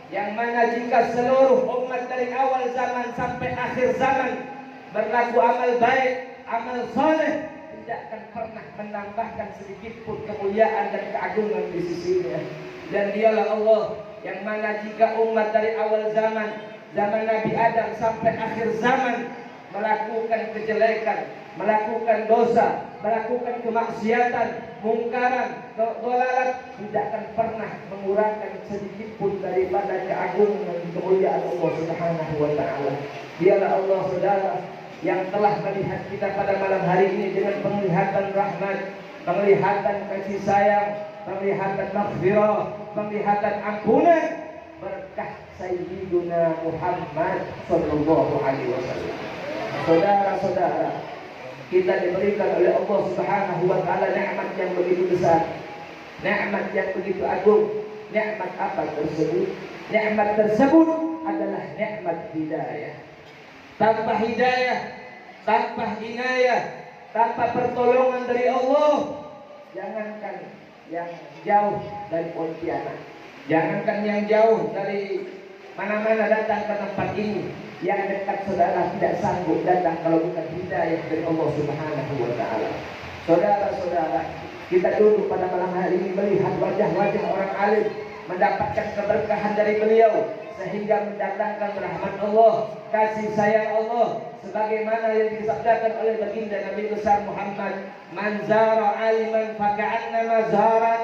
Speaker 1: yang mana jika seluruh umat dari awal zaman sampai akhir zaman berlaku amal baik, amal soleh, tidak akan pernah menambahkan sedikit pun kemuliaan dan keagungan di sisinya. Dan dialah Allah yang mana jika umat dari awal zaman, zaman Nabi Adam sampai akhir zaman melakukan kejelekan, melakukan dosa, melakukan kemaksiatan, mungkaran, dolalat, tidak akan pernah mengurangkan sedikit pun daripada keagungan dan kemuliaan Allah Subhanahu wa Ta'ala. Dialah Allah, saudara, yang telah melihat kita pada malam hari ini dengan penglihatan rahmat, penglihatan kasih sayang, penglihatan maghfirah, penglihatan ampunan berkah Sayyiduna Muhammad sallallahu alaihi wasallam. Saudara-saudara, kita diberikan oleh Allah Subhanahu wa Ta'ala nikmat yang begitu besar, nikmat yang begitu agung. Nikmat apa tersebut? Nikmat tersebut adalah nikmat hidayah. Tanpa hidayah, tanpa inayah, tanpa pertolongan dari Allah, jangankan yang jauh dari Pontianak, jangankan yang jauh dari mana-mana datang ke tempat ini, yang dekat saudara tidak sanggup datang kalau bukan hidayah dari Allah Subhanahu wa taala. Saudara-saudara, kita duduk pada malam hari ini melihat wajah-wajah orang alim, mendapatkan keberkahan dari beliau sehingga mendatangkan rahmat Allah, kasih sayang Allah, sebagaimana yang disabdakan oleh baginda Nabi besar Muhammad, "Man zara aliman faka'annama zaran,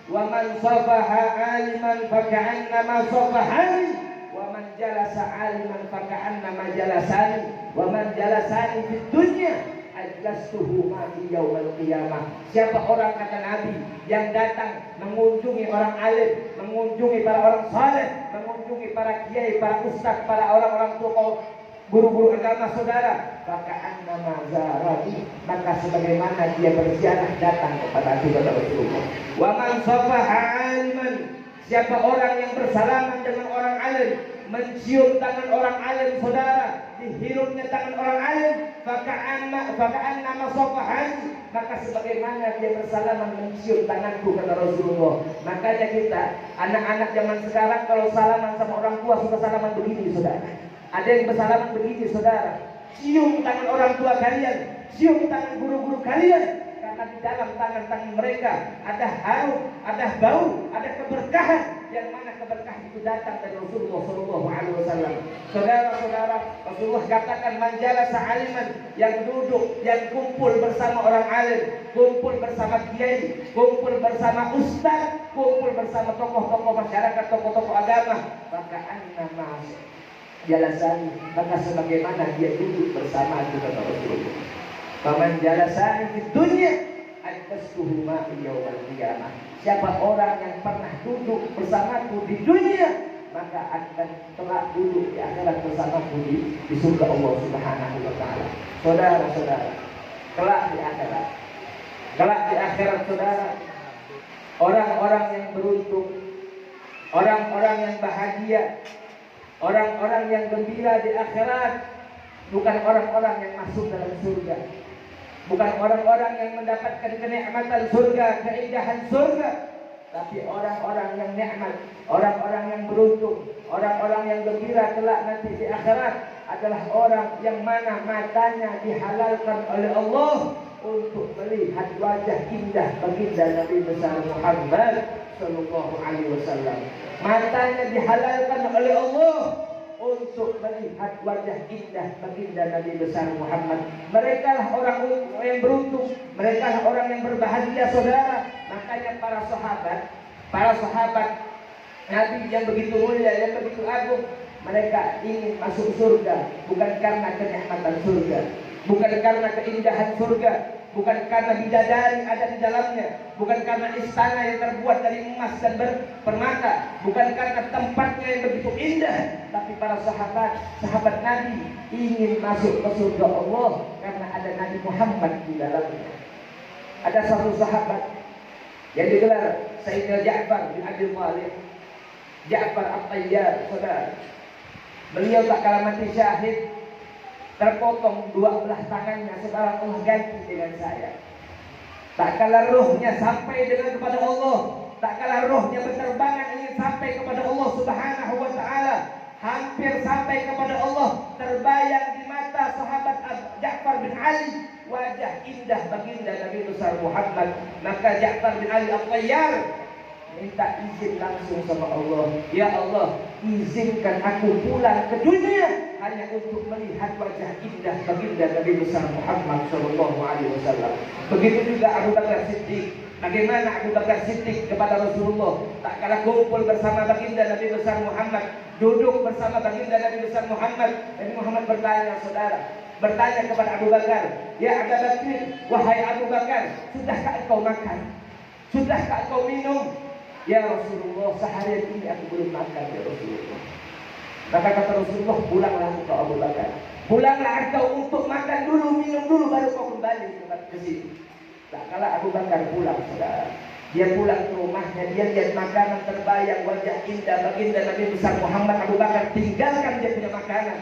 Speaker 1: wa man safaha aliman faka'annama safahani, wa man jalasa aliman faka'annama jalasani, wa man jalasani fid dunya ajlastuhu ma'i yaumal qiyamah." Siapa orang, kata Nabi, yang datang mengunjungi orang alim, mengunjungi para orang saleh, mengunjungi para kiai, para ustaz, para orang-orang tokoh, guru-guru agama saudara, faka'annama zarani, maka sebagaimana dia berziarah datang kepada Rasulullah. Wa man safaha aliman, siapa orang yang bersalaman dengan orang alim, mencium tangan orang alim saudara, dihirupnya tangan orang alim, faka'annama safahani, maka sebagaimana dia bersalaman mencium tanganku, kata Rasulullah. Makanya kita anak-anak zaman sekarang kalau salaman sama orang tua suka salaman begini saudara. Ada yang bersalaman begini saudara, cium tangan orang tua kalian, cium tangan guru-guru kalian, karena di dalam tangan-tangan mereka ada harum, ada bau, ada keberkahan, yang mana keberkahan itu datang dari Rasulullah SAW. Saudara-saudara, Rasulullah katakan, "Man jalasa aliman," yang duduk, yang kumpul bersama orang alim, kumpul bersama kiai, kumpul bersama ustaz, kumpul bersama tokoh-tokoh masyarakat, tokoh-tokoh agama, maka annama jalasani, maka sebagaimana dia duduk bersama kata Rasulullah. Faman jalasani fid dunya ajlastuhu ma'i yaumal qiyamah. Siapa orang yang pernah duduk bersamaku di dunia, maka akan telah duduk di akhirat bersamaku di surga Allah Subhanahu wa taala. Saudara-saudara, kelak di akhirat saudara, orang-orang yang beruntung, orang-orang yang bahagia, orang-orang yang gembira di akhirat, bukan orang-orang yang masuk dalam surga, bukan orang-orang yang mendapatkan kenikmatan surga, keindahan surga, tapi orang-orang yang nikmat, orang-orang yang beruntung, orang-orang yang gembira kelak nanti di akhirat adalah orang yang mana matanya dihalalkan oleh Allah untuk melihat wajah indah baginda Nabi besar Muhammad sallallahu alaihi wasallam. Matanya dihalalkan oleh Allah untuk melihat wajah indah baginda Nabi besar Muhammad. Mereka lah orang yang beruntung, mereka lah orang yang berbahagia saudara. Makanya para sahabat Nabi yang begitu mulia, yang begitu agung, mereka ingin masuk surga bukan karena kenikmatan surga, bukan karena keindahan surga, bukan karena bidadari ada di dalamnya, bukan karena istana yang terbuat dari emas dan permata, bukan karena tempatnya yang begitu indah, tapi para sahabat Nabi ingin masuk ke surga Allah karena ada Nabi Muhammad di dalamnya. Ada satu sahabat yang digelar Sayyidina Ja'far bin Abi Thalib, Ja'far At-Tayyar, saudara. Beliau tak kalah mati syahid, terpotong dua belah tangannya, saudara, Allah ganti dengan saya. Tak kalah rohnya sampai dengan kepada Allah, tak kalah rohnya berterbangan ingin sampai kepada Allah Subhanahu wa taala, hampir sampai kepada Allah, terbayang di mata sahabat Ja'far bin Ali wajah indah baginda Nabi besar Muhammad. Maka Ja'far bin Ali At-Tayyar minta izin langsung sama Allah, "Ya Allah, izinkan aku pulang ke dunia hanya untuk melihat wajah indah baginda Nabi besar Muhammad sallallahu alaihi wasallam." Begitu juga Abu Bakar Siddiq. Bagaimana Abu Bakar Siddiq kepada Rasulullah, tak kalah kumpul bersama baginda Nabi besar Muhammad, duduk bersama baginda Nabi besar Muhammad. Nabi Muhammad bertanya kepada Abu Bakar, "Ya Abu Bakar, wahai Abu Bakar, sudahkah engkau makan? Sudahkah engkau minum?" "Ya Rasulullah, seharian ini aku belum makan, ya Rasulullah." Maka kata Rasulullah, "Pulanglah engkau Abu Bakar, pulanglah engkau untuk makan dulu, minum dulu, baru kau kembali ke sini." Tak kalah Abu Bakar pulang, saudara. Dia pulang ke rumahnya, dia lihat makanan, terbayang wajah indah baginda Nabi besar Muhammad. Abu Bakar tinggalkan dia punya makanan,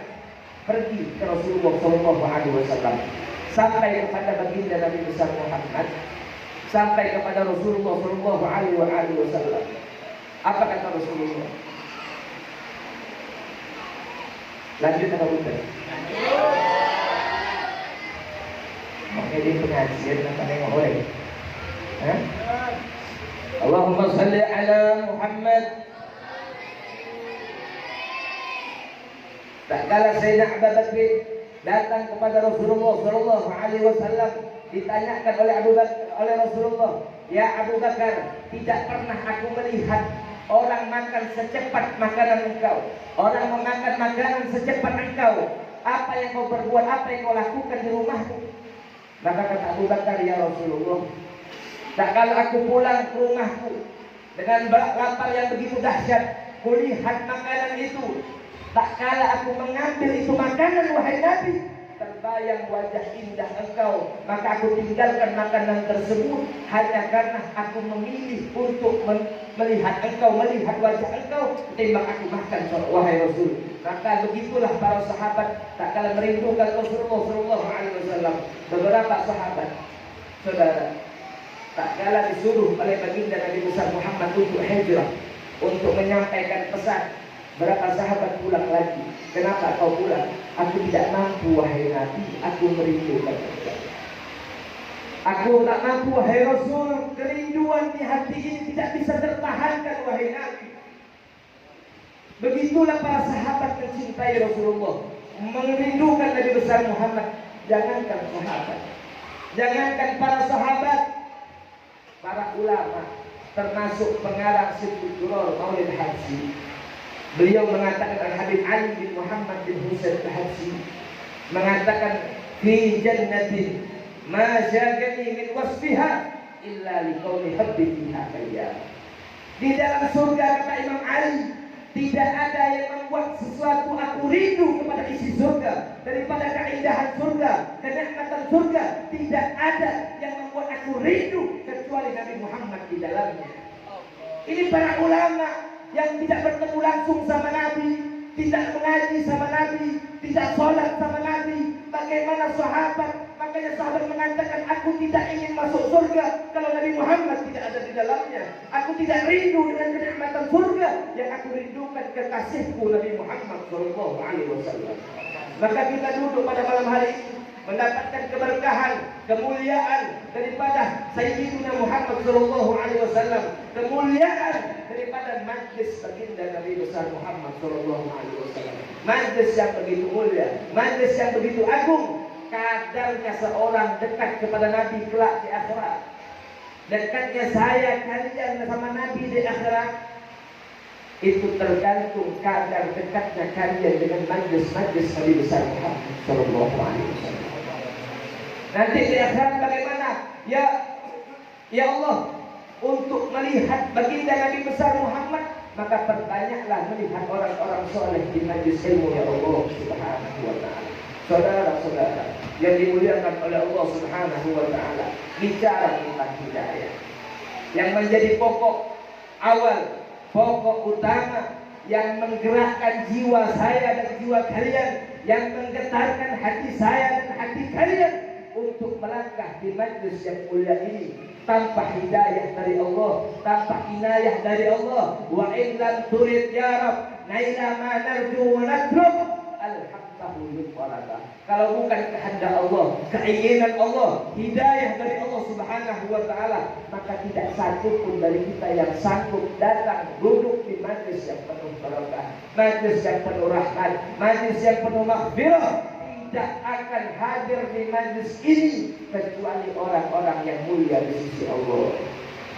Speaker 1: pergi ke Rasulullah sallallahu alaihi wasallam, sampai kepada baginda Nabi besar Muhammad, sampai kepada Rasulullah sallallahu alaihi wasallam. Apa kata Rasulullah? Lanjut atau udah? Makanya di pengajian apa nengok oleh? Allahumma salli ala Muhammad. Tak kala Sayyidina Abu Bakar datang kepada Rasulullah sallallahu alaihi wasallam, ditanyakan oleh Rasulullah, "Ya Abu Bakar, tidak pernah aku melihat orang makan secepat makanan engkau. Orang memakan makanan secepat engkau. Apa yang kau perbuat, apa yang kau lakukan di rumahmu?" Maka kata Abu Bakar, "Ya Rasulullah, tak kala aku pulang ke rumahku dengan lapar yang begitu dahsyat, kulihat makanan itu. Tak kala aku mengambil itu makanan, wahai Nabi, terbayang wajah indah engkau, maka aku tinggalkan makanan tersebut hanya karena aku memilih untuk melihat engkau, melihat wajah engkau, timbang aku makan, wahai Rasul." Maka begitulah para sahabat tak kala merindukan Rasulullah sallallahu alaihi wasallam. Beberapa sahabat, saudara, tak kala disuruh oleh baginda Nabi besar Muhammad untuk hijrah, untuk menyampaikan pesan, berapa sahabat pulang lagi. "Kenapa kau pulang?" "Aku tidak mampu, wahai Nabi, aku merindukan engkau." "Aku tak mampu, wahai Rasul, kerinduan di hati ini tidak bisa tertahankan, wahai Nabi." Begitulah para sahabat mencintai Rasulullah, merindukan Nabi besar Muhammad. Jangankan sahabat, jangankan para sahabat, para ulama, termasuk pengarang Sirrul Maulid Habsyi, beliau mengatakan, Al-Habib Ali bin Muhammad bin Husain Al-Habsyi mengatakan, "Fi jannatin ma syagani min wasfiha illa liqauli habbi fiha kayya." Di dalam surga, kata Imam Ali, tidak ada yang membuat sesuatu aku rindu kepada isi surga, daripada keindahan surga, kenikmatan surga. Tidak ada yang membuat aku rindu kecuali Nabi Muhammad di dalamnya. Ini para ulama yang tidak bertemu langsung sama Nabi, tidak mengaji sama Nabi, tidak sholat sama Nabi. Bagaimana sahabat? Makanya sahabat mengatakan, "Aku tidak ingin masuk surga kalau Nabi Muhammad tidak ada di dalamnya. Aku tidak rindu dengan kenikmatan surga, yang aku rindukan kekasihku Nabi Muhammad sallallahu alaihi wasallam." Maka kita duduk pada malam hari ini mendapatkan keberkahan, kemuliaan daripada Sayyidina Muhammad sallallahu alaihi wasallam, kemuliaan daripada majlis baginda Nabi besar Muhammad sallallahu alaihi wasallam. Majlis yang begitu mulia, majlis yang begitu agung. Kadarnya seorang dekat kepada Nabi kelak di akhirat, dekatnya saya kalian sama Nabi di akhirat, itu tergantung kadar dekatnya kalian dengan majlis-majlis Nabi besar Muhammad sallallahu alaihi wasallam. Nanti di akhirat bagaimana? Ya Allah, untuk melihat baginda Nabi besar Muhammad, maka perbanyaklah melihat orang-orang soleh di majlis ilmu ya Allah Subhanahu wa ta'ala. Saudara-saudara yang dimuliakan oleh Allah Subhanahu wa ta'ala, bicara tentang hidayah yang menjadi pokok awal, pokok utama yang menggerakkan jiwa saya dan jiwa kalian, yang menggetarkan hati saya dan hati kalian untuk melangkah di majlis yang mulia ini. Tanpa hidayah dari Allah, tanpa inayah dari Allah, wa in lam turid ya Rab naila ma narju wa natruk al-haqqahu yuqarada. Kalau bukan kehendak Allah, keinginan Allah, hidayah dari Allah Subhanahu wa ta'ala, maka tidak satu pun dari kita yang sanggup datang duduk di majlis yang penuh barokah, majlis yang penuh rahmat, majlis yang penuh maghfirah. Tidak akan hadir di majlis ini kecuali orang-orang yang mulia di sisi Allah.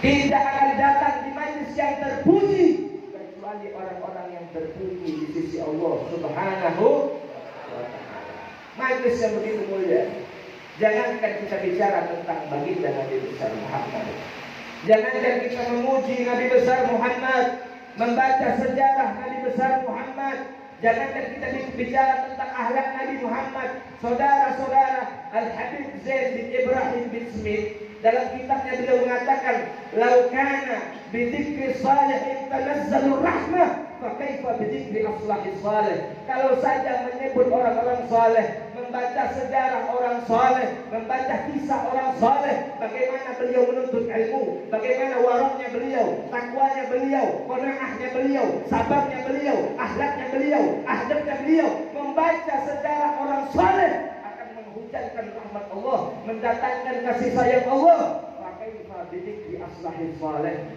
Speaker 1: Tidak akan datang di majlis yang terpuji kecuali orang-orang yang terpuji di sisi Allah Subhanahu wa ta'ala. Majlis yang begitu mulia. Jangankan kita bicara tentang baginda Nabi besar Muhammad, jangankan kita memuji Nabi besar Muhammad, membaca sejarah Nabi besar Muhammad, jangankan kita bicara tentang akhlak Nabi Muhammad. Saudara-saudara, Al-Habib Zain bin Ibrahim bin Smith dalam kitabnya beliau mengatakan, "Lau kana bidzikri salihin tanazzalur rahmah, fa kaifa bidzikri aslahi salih." Kalau saja menyebut orang-orang saleh, membaca sejarah orang saleh, membaca kisah orang saleh, bagaimana beliau menuntut ilmu, bagaimana waroknya beliau, takwanya beliau, qanaahnya beliau, sabarnya beliau, akhlaknya beliau, adabnya beliau, membaca sejarah orang saleh akan menghujankan rahmat Allah, mendatangkan kasih sayang Allah.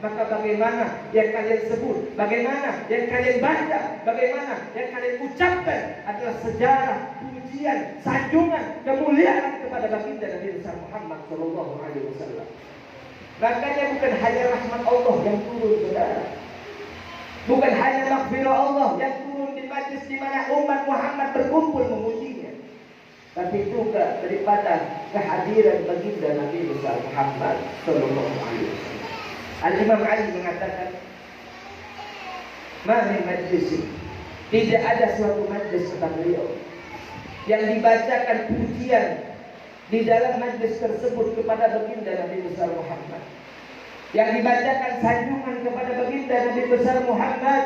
Speaker 1: Maka bagaimana yang kalian sebut, bagaimana yang kalian baca, bagaimana yang kalian ucapkan adalah sejarah, pujian, sanjungan, kemuliaan kepada baginda Nabi besar Muhammad Sallallahu Alaihi Wasallam. Makanya bukan hanya rahmat Allah yang turun, saudara. Bukan hanya maghfirah Allah yang turun di majlis di mana umat Muhammad berkumpul memujinya, tapi juga daripada kehadiran baginda Nabi besar Muhammad Sallallahu Alaihi Wasallam. Al-Imam Ali mengatakan, "Mari majlis, tidak ada suatu majlis," kata beliau, "yang dibacakan pujian di dalam majlis tersebut kepada baginda Nabi besar Muhammad, yang dibacakan sanjungan kepada baginda Nabi besar Muhammad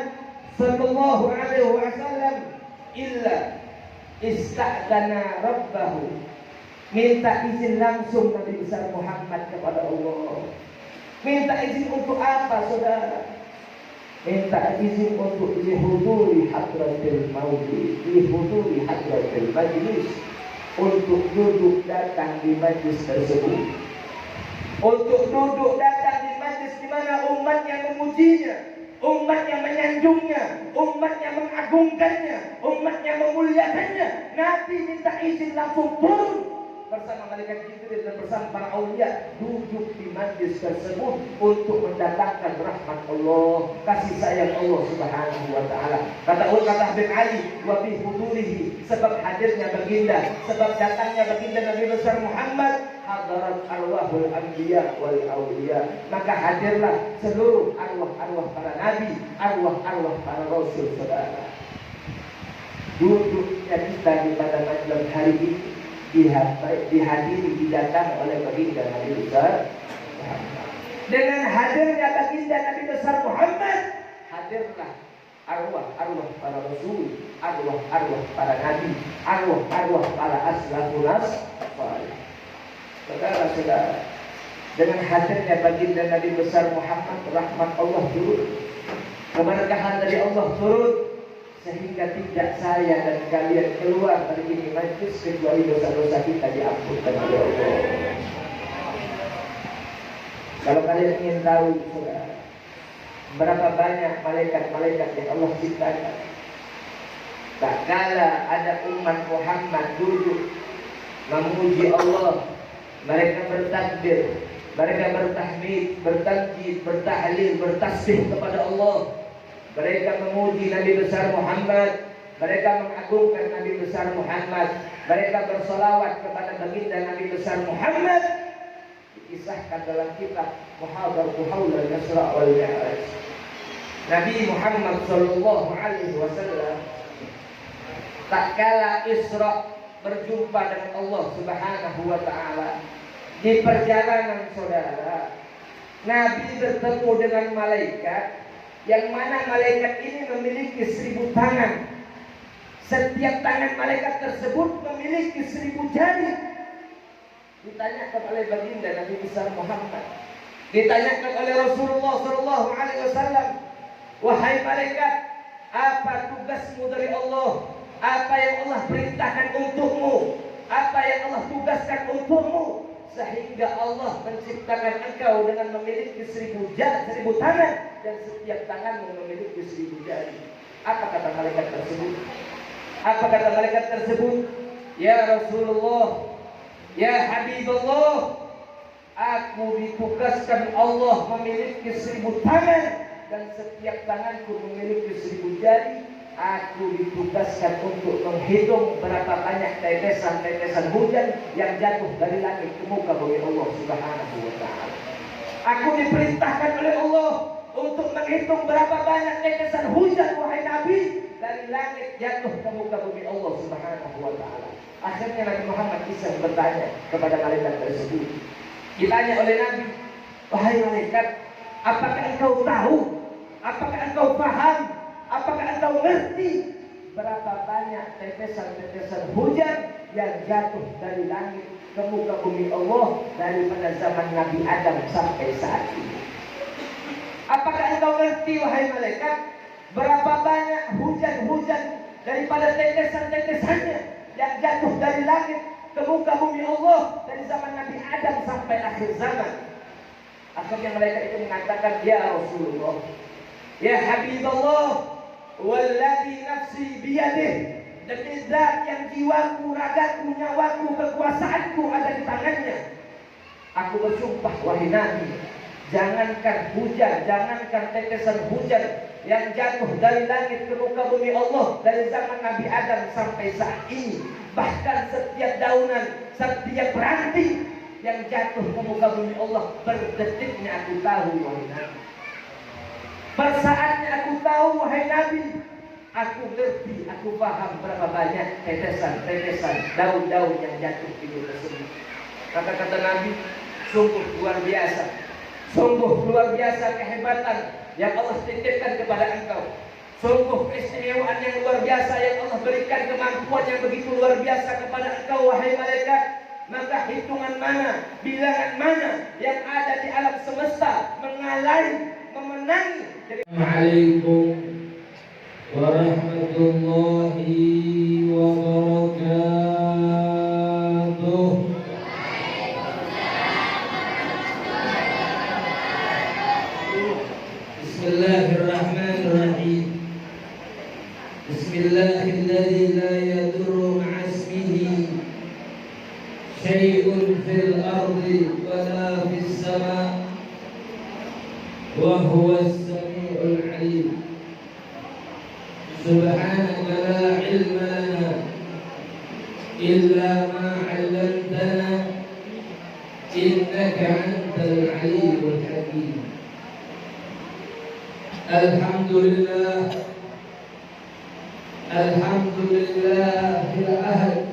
Speaker 1: Sallallahu Alaihi Wasallam, illa ista'dana rabbahu." Minta izin langsung Nabi besar Muhammad kepada Allah. Minta izin untuk apa, saudara? Minta izin untuk dihuduri hadratil maudi, dihuduri hadratil majlis, untuk duduk datang di majlis tersebut, untuk duduk datang di majlis di mana umat yang memujinya, umat yang menyanjungnya, umat yang mengagungkannya, umat yang memuliakannya. Nabi minta izin langsung turun bersama malaikat Jibril dan bersama para aulia, duduk di majlis tersebut untuk mendatangkan rahmat Allah, kasih sayang Allah Subhanahu wa taala. Kata Habib Ali, wa bi hudurihi, sebab hadirnya baginda, sebab datangnya baginda Nabi besar Muhammad, hadarat arwahul anbiya wal auliya, maka hadirlah seluruh arwah-arwah para nabi, arwah-arwah para rasul, saudara. Duduknya kita di pada malam hari ini dihadiri, didatang oleh baginda Nabi besar Muhammad. Dengan hadirnya baginda Nabi besar Muhammad, hadirlah arwah-arwah para rasul, arwah-arwah para nabi, arwah-arwah para aslafun salih. Saudara-saudara, dengan hadirnya baginda Nabi besar Muhammad, rahmat Allah turun, keberkahan dari Allah turun, sehingga tidak saya dan kalian keluar dari ini majlis kecuali dosa-dosa kita diampunkan oleh Allah. Kalau kalian ingin tahu, saudara, berapa banyak malaikat-malaikat yang Allah ciptakan, tak kala ada umat Muhammad duduk memuji Allah, mereka bertakbir, mereka bertahmid, bertanjid, bertahlil, bertasbih kepada Allah. Mereka memuji Nabi besar Muhammad, mereka mengagungkan Nabi besar Muhammad, mereka bersolawat kepada baginda Nabi besar Muhammad. Dikisahkan dalam kitab Muhadaratu Haulal Isra wal Mi'raj, Nabi Muhammad Sallallahu Alaihi Wasallam tak kala Isra berjumpa dengan Allah Subhanahu wa taala, di perjalanan, saudara, Nabi bertemu dengan malaikat, yang mana malaikat ini memiliki 1000 tangan. Setiap tangan malaikat tersebut memiliki 1000 jari. Ditanyakan oleh baginda Nabi besar Muhammad, ditanyakan oleh Rasulullah Sallallahu Alaihi Wasallam, wahai malaikat, apa tugasmu dari Allah? Apa yang Allah perintahkan untukmu? Apa yang Allah tugaskan untukmu? Sehingga Allah menciptakan engkau dengan memiliki 1000 tangan, dan setiap tanganmu memiliki 1000 jari. Apa kata malaikat tersebut? Apa kata malaikat tersebut? Ya Rasulullah, ya Habibullah, aku ditugaskan Allah memiliki 1000 tangan, dan setiap tanganku memiliki 1000 jari. Aku ditugaskan untuk menghitung berapa banyak tetesan-tetesan hujan yang jatuh dari langit ke muka bumi Allah Subhanahu wa taala. Aku diperintahkan oleh Allah untuk menghitung berapa banyak tetesan hujan, wahai Nabi, dari langit jatuh ke muka bumi Allah Subhanahu wa taala. Akhirnya Nabi Muhammad bisa bertanya kepada malaikat tersebut. Ditanya oleh Nabi, wahai malaikat, apakah engkau tahu? Apakah engkau paham? Apakah engkau ngerti berapa banyak tetesan-tetesan hujan yang jatuh dari langit ke muka bumi Allah daripada zaman Nabi Adam sampai saat ini? Apakah engkau ngerti, wahai malaikat, berapa banyak hujan-hujan daripada tetesan-tetesannya yang jatuh dari langit ke muka bumi Allah dari zaman Nabi Adam sampai akhir zaman. Akhirnya mereka itu mengatakan, ya Rasulullah, ya Habibullah, walladhi nafsi biyadih, demi zat yang jiwaku, ragaku, nyawaku, kekuasaanku ada di tangannya. Aku bersumpah wahai Nabi, jangankan hujan, jangankan tetesan hujan yang jatuh dari langit ke muka bumi Allah dari zaman Nabi Adam sampai saat ini, bahkan setiap daunan, setiap ranting yang jatuh ke muka bumi Allah berdetiknya aku tahu wahai Nabi. Bersaatnya aku tahu wahai Nabi. Aku ngerti, aku paham berapa banyak tetesan-tetesan daun-daun yang jatuh di muka bumi. Kata-kata Nabi, sungguh luar biasa. Sungguh luar biasa kehebatan yang Allah titipkan kepada engkau. Sungguh keistimewaan yang luar biasa yang Allah berikan, kemampuan yang begitu luar biasa kepada engkau wahai malaikat. Maka hitungan mana, bilangan mana yang ada di alam semesta mengalahi, memenangi.
Speaker 2: Assalamualaikum warahmatullahi wabarakatuh. Bismillahirrahmanirrahim. Bismillahilladzi la yadurru ma'a ismihi syai'un fil ardi wa la fis sama' wa huwas sami'ul 'alim. Subhanaka la ilma lana illa ma 'allamtana innaka antal 'alimul hakim. Alhamdulillah, alhamdulillahil ahad,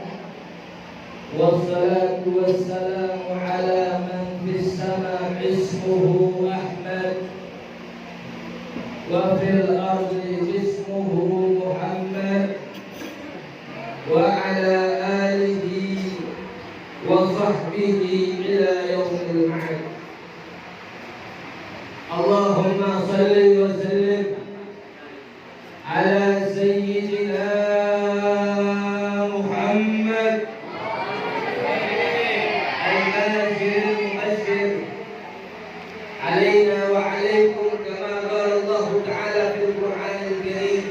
Speaker 2: wassalatu wassalamu ala man fis sama' ismuhu Ahmad wa fil ardi ismuhu Muhammad wa ala alihi wa sahbihi ila yaumil ma'ad. Allahumma salli wa sallim ala sayyidina Muhammad al-bashir al-mubashir alaina wa alaikum kama qala Allah ta'ala fil Qur'an al-Karim,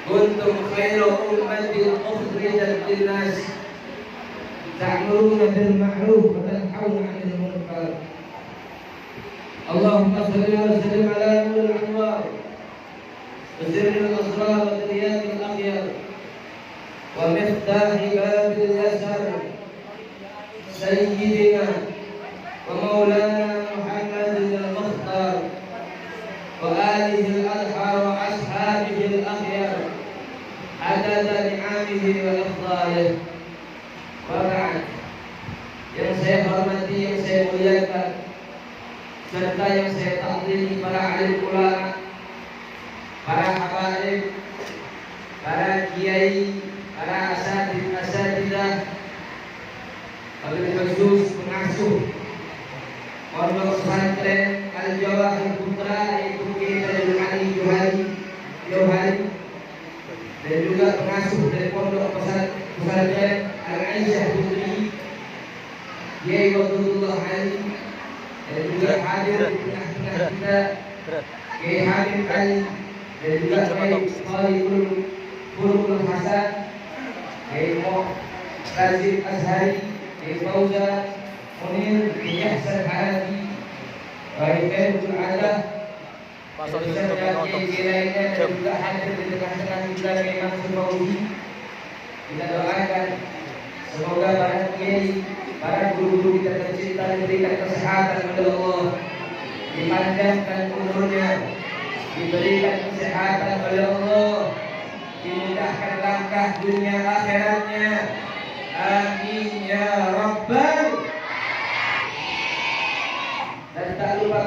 Speaker 2: kuntum khayra ummatin ukhrijat lin-nas ta'muruna bil ma'ruf wa tanhauna 'anil munkar. Allahumma salli wa sallim ala nuril anwar wa sirril asrar wa diryatil akhyar wa miftahi babil yasar sayyidina wa maulana Muhammadin al-Mukhtar wa alihi al-adhar wa ashabihi al-akhyar adada ni'amihi wa afdalih. Wa ba'd. Yang saya hormati, yang saya muliakan, serta yang saya takdiri para alim ulama, para habaib, para kiai, para asatidzah, wabil khusus pengasuh pondok pesantren Al-Jawahir Putra, yaitu Kiai Ali Johari, dan juga pengasuh dari pondok pesantren Al-Aisyah Putri Kiai Wadudullah Ali, dan juga hadir di tengah-tengah kita Kiai Habib Ali, dan juga Kiai Furul Hasan, Kiai Razif Azhari, Kiai Fauzan Munir, Kiai Ahsan Hanafi, Kiai Fairul Adah, dan Kiai lainnya, dan juga hadir di tengah-tengah kita Kiai Mansur Maudi. Kita doakan semoga para kiai, para guru-guru kita tercinta diberikan kesehatan oleh Allah, dipanjangkan umurnya, diberikan kesehatan oleh Allah, dimudahkan langkah dunia akhiratnya. Amin ya rabbal. Dan tak lupa